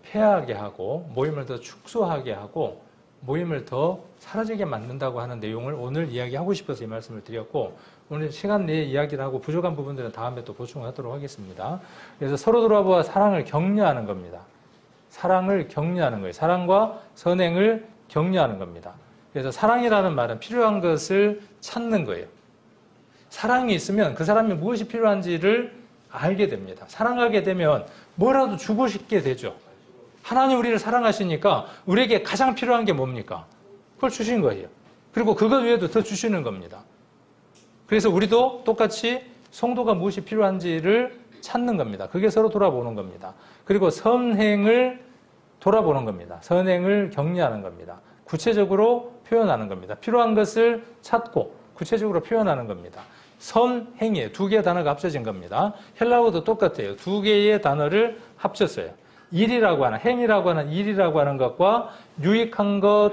Speaker 1: 폐하게 하고 모임을 더 축소하게 하고 모임을 더 사라지게 만든다고 하는 내용을 오늘 이야기하고 싶어서 이 말씀을 드렸고, 오늘 시간 내에 이야기를 하고 부족한 부분들은 다음에 또 보충하도록 하겠습니다. 그래서 서로 돌아보아 사랑을 격려하는 겁니다. 사랑을 격려하는 거예요. 사랑과 선행을 격려하는 겁니다. 그래서 사랑이라는 말은 필요한 것을 찾는 거예요. 사랑이 있으면 그 사람이 무엇이 필요한지를 알게 됩니다. 사랑하게 되면 뭐라도 주고 싶게 되죠. 하나님 우리를 사랑하시니까 우리에게 가장 필요한 게 뭡니까? 그걸 주신 거예요. 그리고 그것 외에도 더 주시는 겁니다. 그래서 우리도 똑같이 성도가 무엇이 필요한지를 찾는 겁니다. 그게 서로 돌아보는 겁니다. 그리고 선행을 돌아보는 겁니다. 선행을 격려하는 겁니다. 구체적으로 표현하는 겁니다. 필요한 것을 찾고 구체적으로 표현하는 겁니다. 선행이에요. 두 개의 단어가 합쳐진 겁니다. 헬라어도 똑같아요. 두 개의 단어를 합쳤어요. 일이라고 하는, 행이라고 하는 일이라고 하는 것과 유익한 것,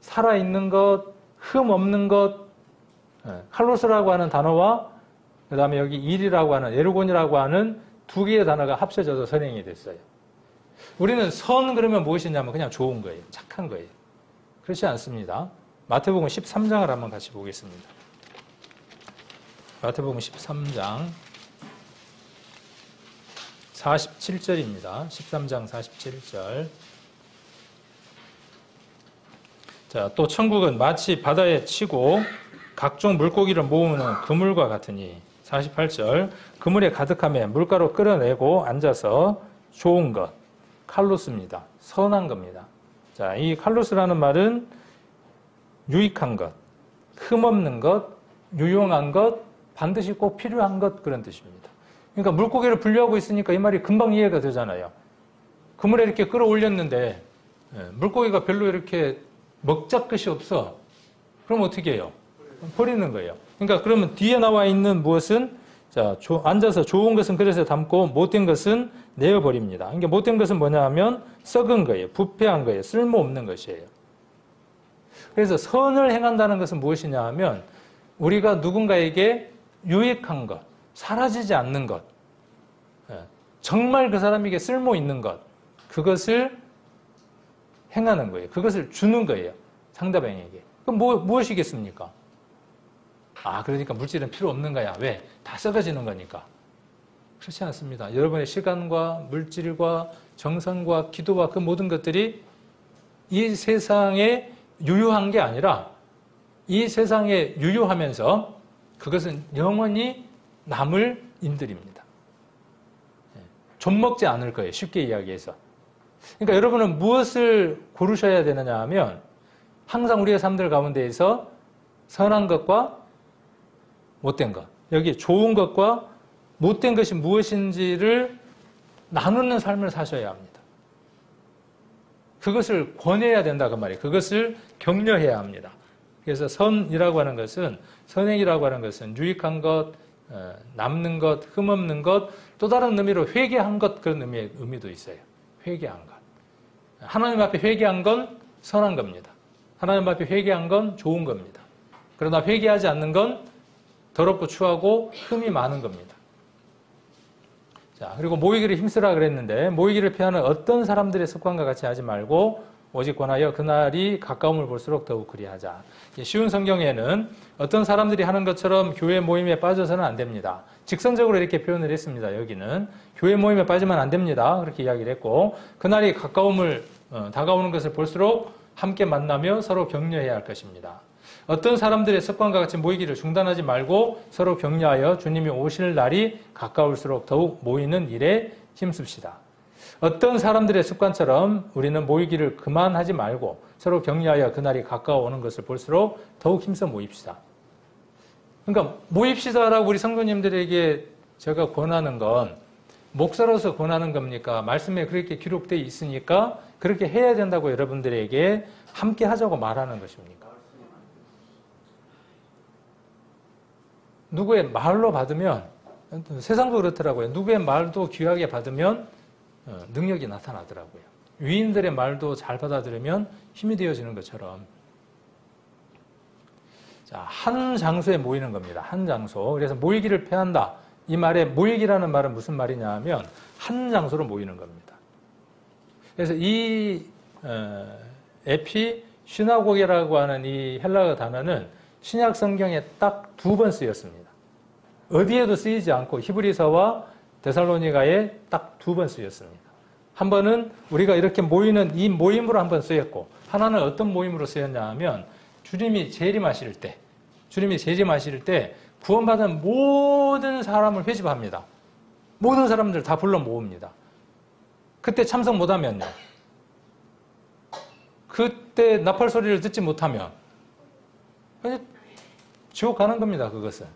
Speaker 1: 살아있는 것, 흠 없는 것, 칼로스라고 하는 단어와 그 다음에 여기 일이라고 하는, 에르곤이라고 하는 두 개의 단어가 합쳐져서 선행이 됐어요. 우리는 선 그러면 무엇이냐면 그냥 좋은 거예요. 착한 거예요. 그렇지 않습니다. 마태복음 13장을 한번 같이 보겠습니다. 마태복음 13장 47절입니다. 13장 47절. 자, 또 천국은 마치 바다에 치고 각종 물고기를 모으는 그물과 같으니 48절. 그물에 가득하며 물가로 끌어내고 앉아서 좋은 것, 칼로스입니다. 선한 겁니다. 자, 이 칼로스라는 말은 유익한 것, 흠없는 것, 유용한 것, 반드시 꼭 필요한 것, 그런 뜻입니다. 그러니까 물고기를 분류하고 있으니까 이 말이 금방 이해가 되잖아요. 그물에 이렇게 끌어올렸는데 물고기가 별로 이렇게 먹잡것이 없어. 그럼 어떻게 해요? 버리는 거예요. 그러니까 그러면 뒤에 나와 있는 무엇은, 자, 앉아서 좋은 것은 그릇에 담고 못된 것은 내어버립니다. 그러니까 못된 것은 뭐냐 하면 썩은 거예요. 부패한 거예요. 쓸모없는 것이에요. 그래서 선을 행한다는 것은 무엇이냐 하면 우리가 누군가에게 유익한 것, 사라지지 않는 것, 정말 그 사람에게 쓸모 있는 것, 그것을 행하는 거예요. 그것을 주는 거예요. 상대방에게. 그럼 무엇이겠습니까? 아, 그러니까 물질은 필요 없는 거야. 왜? 다 썩어지는 거니까. 그렇지 않습니다. 여러분의 시간과 물질과 정성과 기도와 그 모든 것들이 이 세상에 유효한 게 아니라 이 세상에 유효하면서 그것은 영원히 남을 인들입니다. 좀 먹지 않을 거예요. 쉽게 이야기해서. 그러니까 여러분은 무엇을 고르셔야 되느냐 하면 항상 우리의 삶들 가운데에서 선한 것과 못된 것, 여기 좋은 것과 못된 것이 무엇인지를 나누는 삶을 사셔야 합니다. 그것을 권해야 된다 그 말이에요. 그것을 격려해야 합니다. 그래서 선이라고 하는 것은, 선행이라고 하는 것은 유익한 것, 남는 것, 흠없는 것, 또 다른 의미로 회개한 것, 그런 의미도 있어요. 회개한 것. 하나님 앞에 회개한 건 선한 겁니다. 하나님 앞에 회개한 건 좋은 겁니다. 그러나 회개하지 않는 건 더럽고 추하고 흠이 많은 겁니다. 자, 그리고 모이기를 힘쓰라 그랬는데 모이기를 피하는 어떤 사람들의 습관과 같이 하지 말고 오직 권하여 그날이 가까움을 볼수록 더욱 그리하자. 쉬운 성경에는 어떤 사람들이 하는 것처럼 교회 모임에 빠져서는 안 됩니다. 직선적으로 이렇게 표현을 했습니다. 여기는 교회 모임에 빠지면 안 됩니다. 그렇게 이야기를 했고, 그날이 다가오는 것을 볼수록 함께 만나며 서로 격려해야 할 것입니다. 어떤 사람들의 습관과 같이 모이기를 중단하지 말고 서로 격려하여 주님이 오실 날이 가까울수록 더욱 모이는 일에 힘씁시다. 어떤 사람들의 습관처럼 우리는 모이기를 그만하지 말고 서로 격려하여 그날이 가까워오는 것을 볼수록 더욱 힘써 모입시다. 그러니까 모입시다라고 우리 성도님들에게 제가 권하는 건 목사로서 권하는 겁니까? 말씀에 그렇게 기록되어 있으니까 그렇게 해야 된다고 여러분들에게 함께 하자고 말하는 것입니까? 누구의 말로 받으면, 세상도 그렇더라고요. 누구의 말도 귀하게 받으면 능력이 나타나더라고요. 위인들의 말도 잘 받아들이면 힘이 되어지는 것처럼 자, 한 장소에 모이는 겁니다. 한 장소. 그래서 모이기를 패한다. 이 말에 모이기라는 말은 무슨 말이냐 하면 한 장소로 모이는 겁니다. 그래서 이 에피 시나고게라고 하는 이 헬라어 단어는 신약 성경에 딱 2번 쓰였습니다. 어디에도 쓰이지 않고 히브리서와 데살로니가에 딱 2번 쓰였습니다. 한 번은 우리가 이렇게 모이는 이 모임으로 한 번 쓰였고, 하나는 어떤 모임으로 쓰였냐 하면 주님이 재림하실 때 구원받은 모든 사람을 회집합니다. 모든 사람들 다 불러 모읍니다. 그때 참석 못하면요. 그때 나팔 소리를 듣지 못하면 지옥 가는 겁니다. 그것은.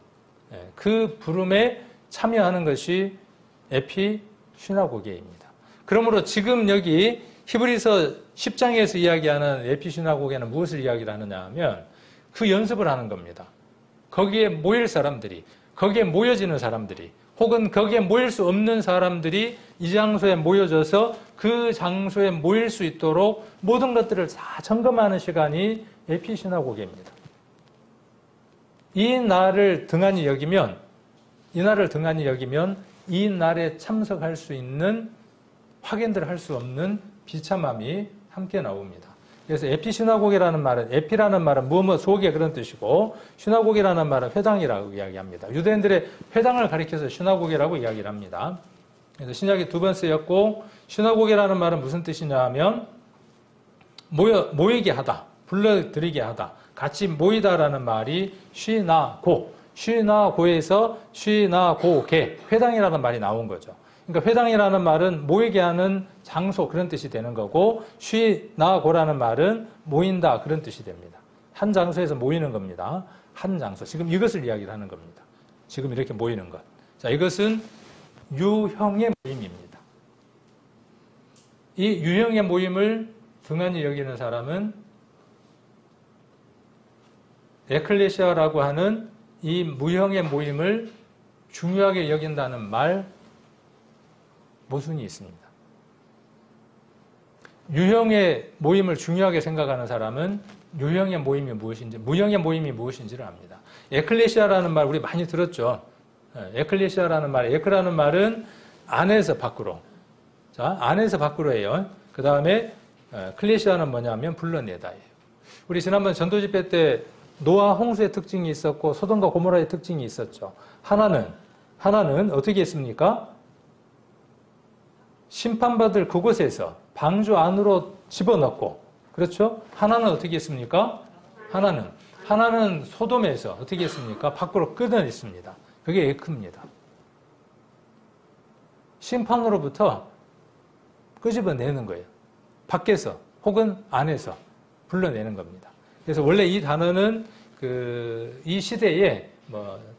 Speaker 1: 그 부름에 참여하는 것이 에피 시나고게입니다. 그러므로 지금 여기 히브리서 10장에서 이야기하는 에피 시나고게는 무엇을 이야기를 하느냐 하면 그 연습을 하는 겁니다. 거기에 모일 사람들이, 거기에 모여지는 사람들이, 혹은 거기에 모일 수 없는 사람들이 이 장소에 모여져서 그 장소에 모일 수 있도록 모든 것들을 다 점검하는 시간이 에피 시나고게입니다. 이 날을 등한히 여기면 이 날에 참석할 수 있는 확인들을 할 수 없는 비참함이 함께 나옵니다. 그래서 에피 시나고게라는 말은, 에피라는 말은 무엇 속에 그런 뜻이고, 시나고게라는 말은 회당이라고 이야기합니다. 유대인들의 회당을 가리켜서 시나고게라고 이야기를 합니다. 그래서 신약에 2번 쓰였고, 시나고게라는 말은 무슨 뜻이냐 하면 모이게 하다, 불러들이게 하다, 같이 모이다라는 말이 시나고에서 시나고게, 회당이라는 말이 나온 거죠. 그러니까 회당이라는 말은 모이게 하는 장소, 그런 뜻이 되는 거고, 시나고라는 말은 모인다, 그런 뜻이 됩니다. 한 장소에서 모이는 겁니다. 한 장소. 지금 이것을 이야기를 하는 겁니다. 지금 이렇게 모이는 것. 자, 이것은 유형의 모임입니다. 이 유형의 모임을 등한히 여기는 사람은 에클레시아라고 하는 이 무형의 모임을 중요하게 여긴다는 말 모순이 있습니다. 유형의 모임을 중요하게 생각하는 사람은 유형의 모임이 무엇인지, 무형의 모임이 무엇인지를 압니다. 에클레시아라는 말 우리 많이 들었죠. 에클레시아라는 말, 에크라는 말은 안에서 밖으로. 자, 안에서 밖으로예요. 그 다음에 클레시아는 뭐냐면 불러내다예요. 우리 지난번 전도집회 때 노아 홍수의 특징이 있었고 소돔과 고모라의 특징이 있었죠. 하나는 어떻게 했습니까? 심판받을 그곳에서 방주 안으로 집어넣고, 그렇죠? 하나는 어떻게 했습니까? 하나는 소돔에서 어떻게 했습니까? 밖으로 끌어냈습니다. 그게 에크입니다. 심판으로부터 끄집어내는 거예요. 밖에서 혹은 안에서 불러내는 겁니다. 그래서 원래 이 단어는 이 시대에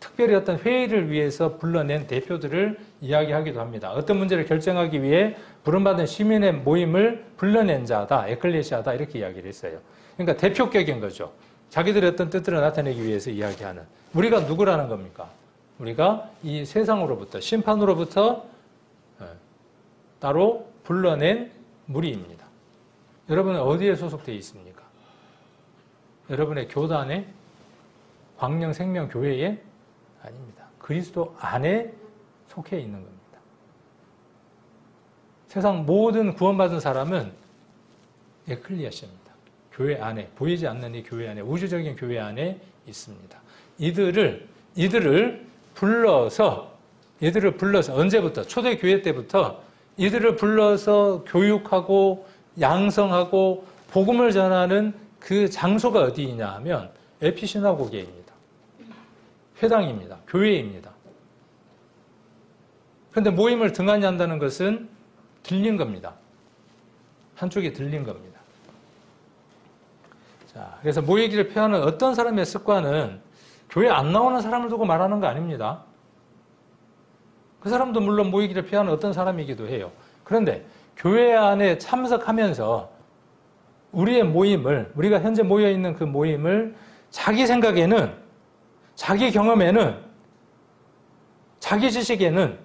Speaker 1: 특별히 어떤 회의를 위해서 불러낸 대표들을 이야기하기도 합니다. 어떤 문제를 결정하기 위해 부름받은 시민의 모임을 불러낸 자다, 에클레시아다, 이렇게 이야기를 했어요. 그러니까 대표격인 거죠. 자기들의 어떤 뜻들을 나타내기 위해서 이야기하는. 우리가 누구라는 겁니까? 우리가 이 세상으로부터, 심판으로부터 따로 불러낸 무리입니다. 여러분은 어디에 소속되어 있습니까? 여러분의 교단에, 광명생명교회에? 아닙니다. 그리스도 안에 속해 있는 겁니다. 세상 모든 구원받은 사람은 에클리아시입니다. 교회 안에, 보이지 않는 이 교회 안에, 우주적인 교회 안에 있습니다. 이들을 불러서 언제부터? 초대교회 때부터 이들을 불러서 교육하고 양성하고 복음을 전하는 그 장소가 어디이냐 하면 에피시나고게입니다. 회당입니다. 교회입니다. 그런데 모임을 등한히 한다는 것은 들린 겁니다. 한쪽이 들린 겁니다. 자, 그래서 모이기를 표하는 어떤 사람의 습관은 교회 안 나오는 사람을 두고 말하는 거 아닙니다. 그 사람도 물론 모이기를 표하는 어떤 사람이기도 해요. 그런데 교회 안에 참석하면서 우리의 모임을, 우리가 현재 모여있는 그 모임을 자기 생각에는, 자기 경험에는, 자기 지식에는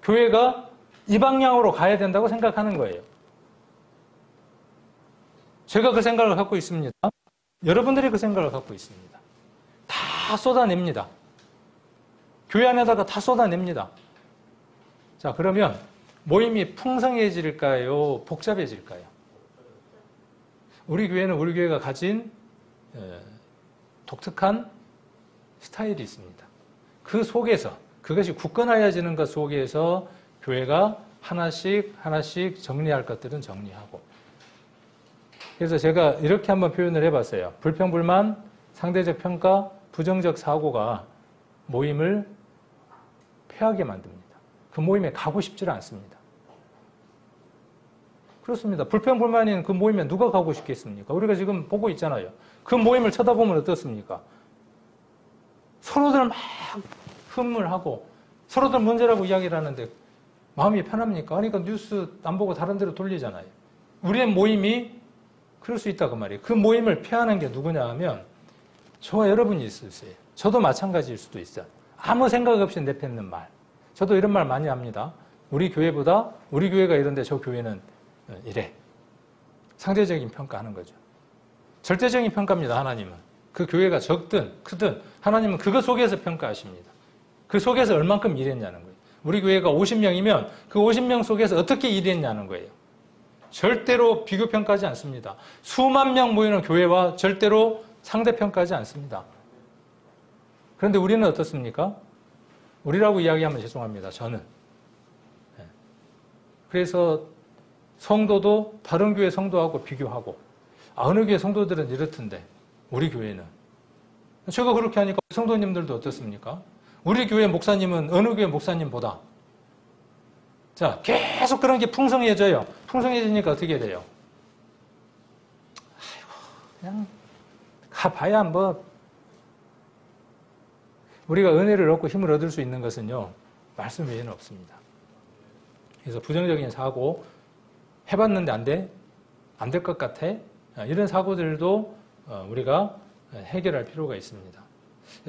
Speaker 1: 교회가 이 방향으로 가야 된다고 생각하는 거예요. 제가 그 생각을 갖고 있습니다. 여러분들이 그 생각을 갖고 있습니다. 다 쏟아냅니다. 교회 안에다가 다 쏟아냅니다. 자, 그러면 모임이 풍성해질까요? 복잡해질까요? 우리 교회는 우리 교회가 가진 독특한 스타일이 있습니다. 그 속에서, 그것이 굳건해지는 것 속에서 교회가 하나씩 하나씩 정리할 것들은 정리하고. 그래서 제가 이렇게 한번 표현을 해봤어요. 불평불만, 상대적 평가, 부정적 사고가 모임을 폐하게 만듭니다. 그 모임에 가고 싶지 않습니다. 그렇습니다. 불평불만인 그 모임에 누가 가고 싶겠습니까? 우리가 지금 보고 있잖아요. 그 모임을 쳐다보면 어떻습니까? 서로들 막 흠을하고 서로들 문제라고 이야기를 하는데 마음이 편합니까? 그러니까 뉴스 안 보고 다른 데로 돌리잖아요. 우리의 모임이 그럴 수 있다 그 말이에요. 그 모임을 폐하는 게 누구냐 하면 저와 여러분이 있을 수 있어요. 저도 마찬가지일 수도 있어요. 아무 생각 없이 내뱉는 말. 저도 이런 말 많이 합니다. 우리 교회보다 우리 교회가 이런데 저 교회는 이래. 상대적인 평가하는 거죠. 절대적인 평가입니다. 하나님은. 그 교회가 적든 크든 하나님은 그거 속에서 평가하십니다. 그 속에서 얼만큼 일했냐는 거예요. 우리 교회가 50명이면 그 50명 속에서 어떻게 일했냐는 거예요. 절대로 비교평가하지 않습니다. 수만 명 모이는 교회와 절대로 상대평가하지 않습니다. 그런데 우리는 어떻습니까? 우리라고 이야기하면 죄송합니다. 저는. 그래서 성도도 다른 교회 성도하고 비교하고 어느 교회 성도들은 이렇던데 우리 교회는. 제가 그렇게 하니까 성도님들도 어떻습니까? 우리 교회 목사님은 어느 교회 목사님보다 자 계속 그런 게 풍성해져요. 풍성해지니까 어떻게 돼요? 아이고 그냥 가봐야 뭐 우리가 은혜를 얻고 힘을 얻을 수 있는 것은요 말씀 외에는 없습니다. 그래서 부정적인 사고 해봤는데 안 돼? 안 될 것 같아? 이런 사고들도 우리가 해결할 필요가 있습니다.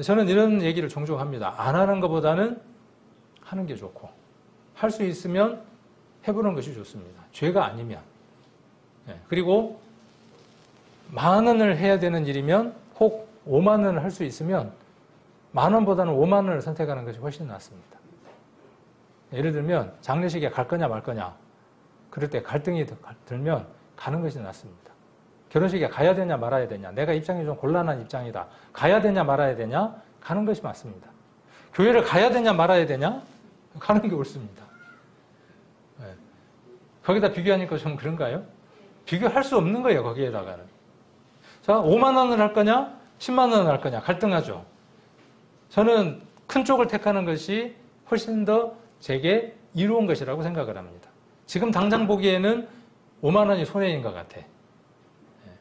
Speaker 1: 저는 이런 얘기를 종종 합니다. 안 하는 것보다는 하는 게 좋고 할 수 있으면 해보는 것이 좋습니다. 죄가 아니면. 그리고 10,000원을 해야 되는 일이면 혹 50,000원을 할 수 있으면 10,000원보다는 50,000원을 선택하는 것이 훨씬 낫습니다. 예를 들면 장례식에 갈 거냐 말 거냐 그럴 때 갈등이 들면 가는 것이 낫습니다. 결혼식에 가야 되냐 말아야 되냐 내가 입장이 좀 곤란한 입장이다. 가야 되냐 말아야 되냐 가는 것이 맞습니다. 교회를 가야 되냐 말아야 되냐 가는 게 옳습니다. 거기다 비교하니까 좀 그런가요? 비교할 수 없는 거예요. 거기에다가는. 자 50,000원을 할 거냐 100,000원을 할 거냐 갈등하죠. 저는 큰 쪽을 택하는 것이 훨씬 더 제게 이로운 것이라고 생각을 합니다. 지금 당장 보기에는 50,000원이 손해인 것 같아.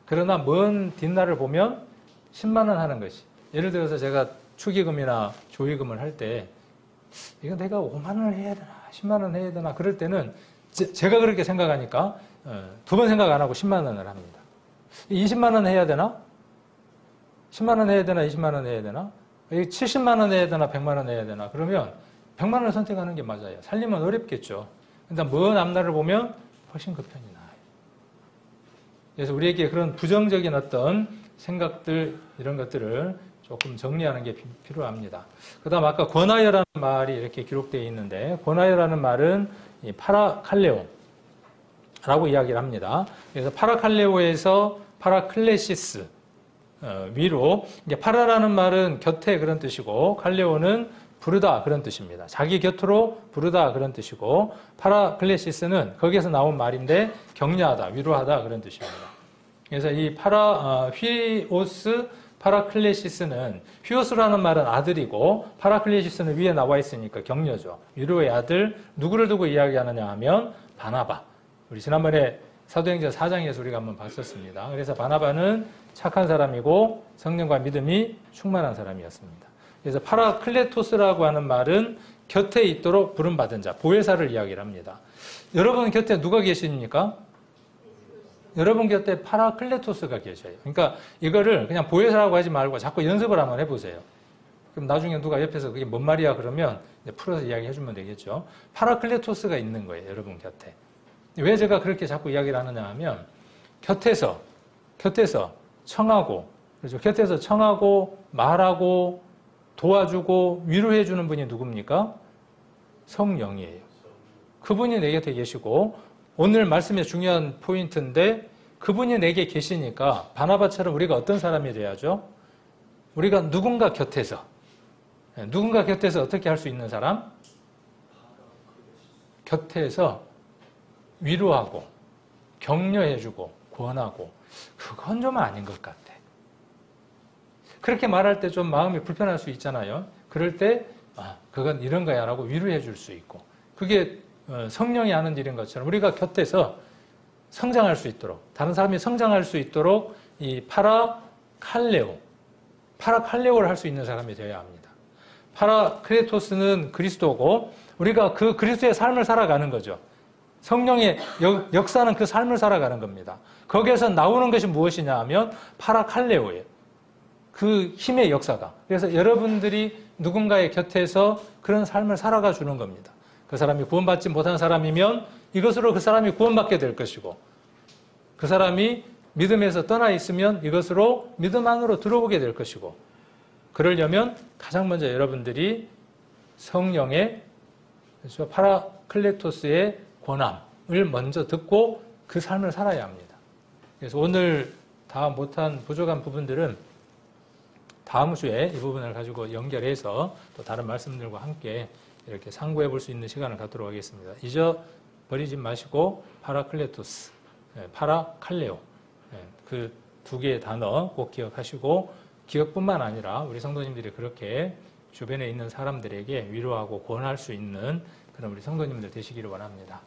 Speaker 1: 그러나 먼 뒷날을 보면 100,000원 하는 것이. 예를 들어서 제가 축의금이나 조의금을 할 때 이거 내가 50,000원을 해야 되나 100,000원 해야 되나 그럴 때는 제가 그렇게 생각하니까 2번 생각 안 하고 100,000원을 합니다. 200,000원 해야 되나? 100,000원 해야 되나 200,000원 해야 되나? 700,000원 해야 되나 100,000원 해야 되나? 그러면 100,000원을 선택하는 게 맞아요. 살림은 어렵겠죠. 근데 먼 앞날을 보면 훨씬 그 편이 나아요. 그래서 우리에게 그런 부정적인 어떤 생각들 이런 것들을 조금 정리하는 게 필요합니다. 그 다음 아까 권하여라는 말이 이렇게 기록되어 있는데 권하여라는 말은 이 파라칼레오라고 이야기를 합니다. 그래서 파라칼레오에서 파라클레시스 위로 이제 파라라는 말은 곁에 그런 뜻이고 칼레오는 부르다 그런 뜻입니다. 자기 곁으로 부르다 그런 뜻이고 파라클레시스는 거기에서 나온 말인데 격려하다 위로하다 그런 뜻입니다. 그래서 이 휘오스 파라클레시스는 휘오스라는 말은 아들이고 파라클레시스는 위에 나와 있으니까 격려죠. 위로의 아들 누구를 두고 이야기하느냐 하면 바나바. 우리 지난번에 사도행전 4장에서 우리가 한번 봤었습니다. 그래서 바나바는 착한 사람이고 성령과 믿음이 충만한 사람이었습니다. 그래서 파라클레토스라고 하는 말은 곁에 있도록 부름받은 자, 보혜사를 이야기를 합니다. 여러분 곁에 누가 계십니까? 여러분 곁에 파라클레토스가 계셔요. 그러니까 이거를 그냥 보혜사라고 하지 말고 자꾸 연습을 한번 해보세요. 그럼 나중에 누가 옆에서 그게 뭔 말이야 그러면 풀어서 이야기해주면 되겠죠. 파라클레토스가 있는 거예요. 여러분 곁에. 왜 제가 그렇게 자꾸 이야기를 하느냐 하면 곁에서 곁에서 청하고, 그렇죠? 곁에서 청하고, 말하고, 도와주고, 위로해주는 분이 누굽니까? 성령이에요. 그분이 내 곁에 계시고, 오늘 말씀의 중요한 포인트인데, 그분이 내게 계시니까, 바나바처럼 우리가 어떤 사람이 돼야죠? 우리가 누군가 곁에서 어떻게 할 수 있는 사람? 곁에서 위로하고, 격려해주고, 권하고, 그건 좀 아닌 것 같아. 그렇게 말할 때 좀 마음이 불편할 수 있잖아요. 그럴 때, 그건 이런 거야 라고 위로해 줄 수 있고, 그게 성령이 하는 일인 것처럼 우리가 곁에서 성장할 수 있도록, 다른 사람이 성장할 수 있도록 이 파라칼레오를 할 수 있는 사람이 되어야 합니다. 파라클레토스는 그리스도고, 우리가 그 그리스도의 삶을 살아가는 거죠. 성령의 역사는 그 삶을 살아가는 겁니다. 거기에서 나오는 것이 무엇이냐 하면 파라칼레오예요. 그 힘의 역사가. 그래서 여러분들이 누군가의 곁에서 그런 삶을 살아가 주는 겁니다. 그 사람이 구원받지 못한 사람이면 이것으로 그 사람이 구원받게 될 것이고, 그 사람이 믿음에서 떠나 있으면 이것으로 믿음 안으로 들어오게 될 것이고, 그러려면 가장 먼저 여러분들이 성령의, 그렇죠? 파라클레토스의 권함을 먼저 듣고 그 삶을 살아야 합니다. 그래서 오늘 다 못한 부족한 부분들은 다음 주에 이 부분을 가지고 연결해서 또 다른 말씀들과 함께 이렇게 상고해 볼 수 있는 시간을 갖도록 하겠습니다. 잊어버리지 마시고 파라클레토스, 파라칼레오, 그 두 개의 단어 꼭 기억하시고, 기억뿐만 아니라 우리 성도님들이 그렇게 주변에 있는 사람들에게 위로하고 권할 수 있는 그런 우리 성도님들 되시기를 원합니다.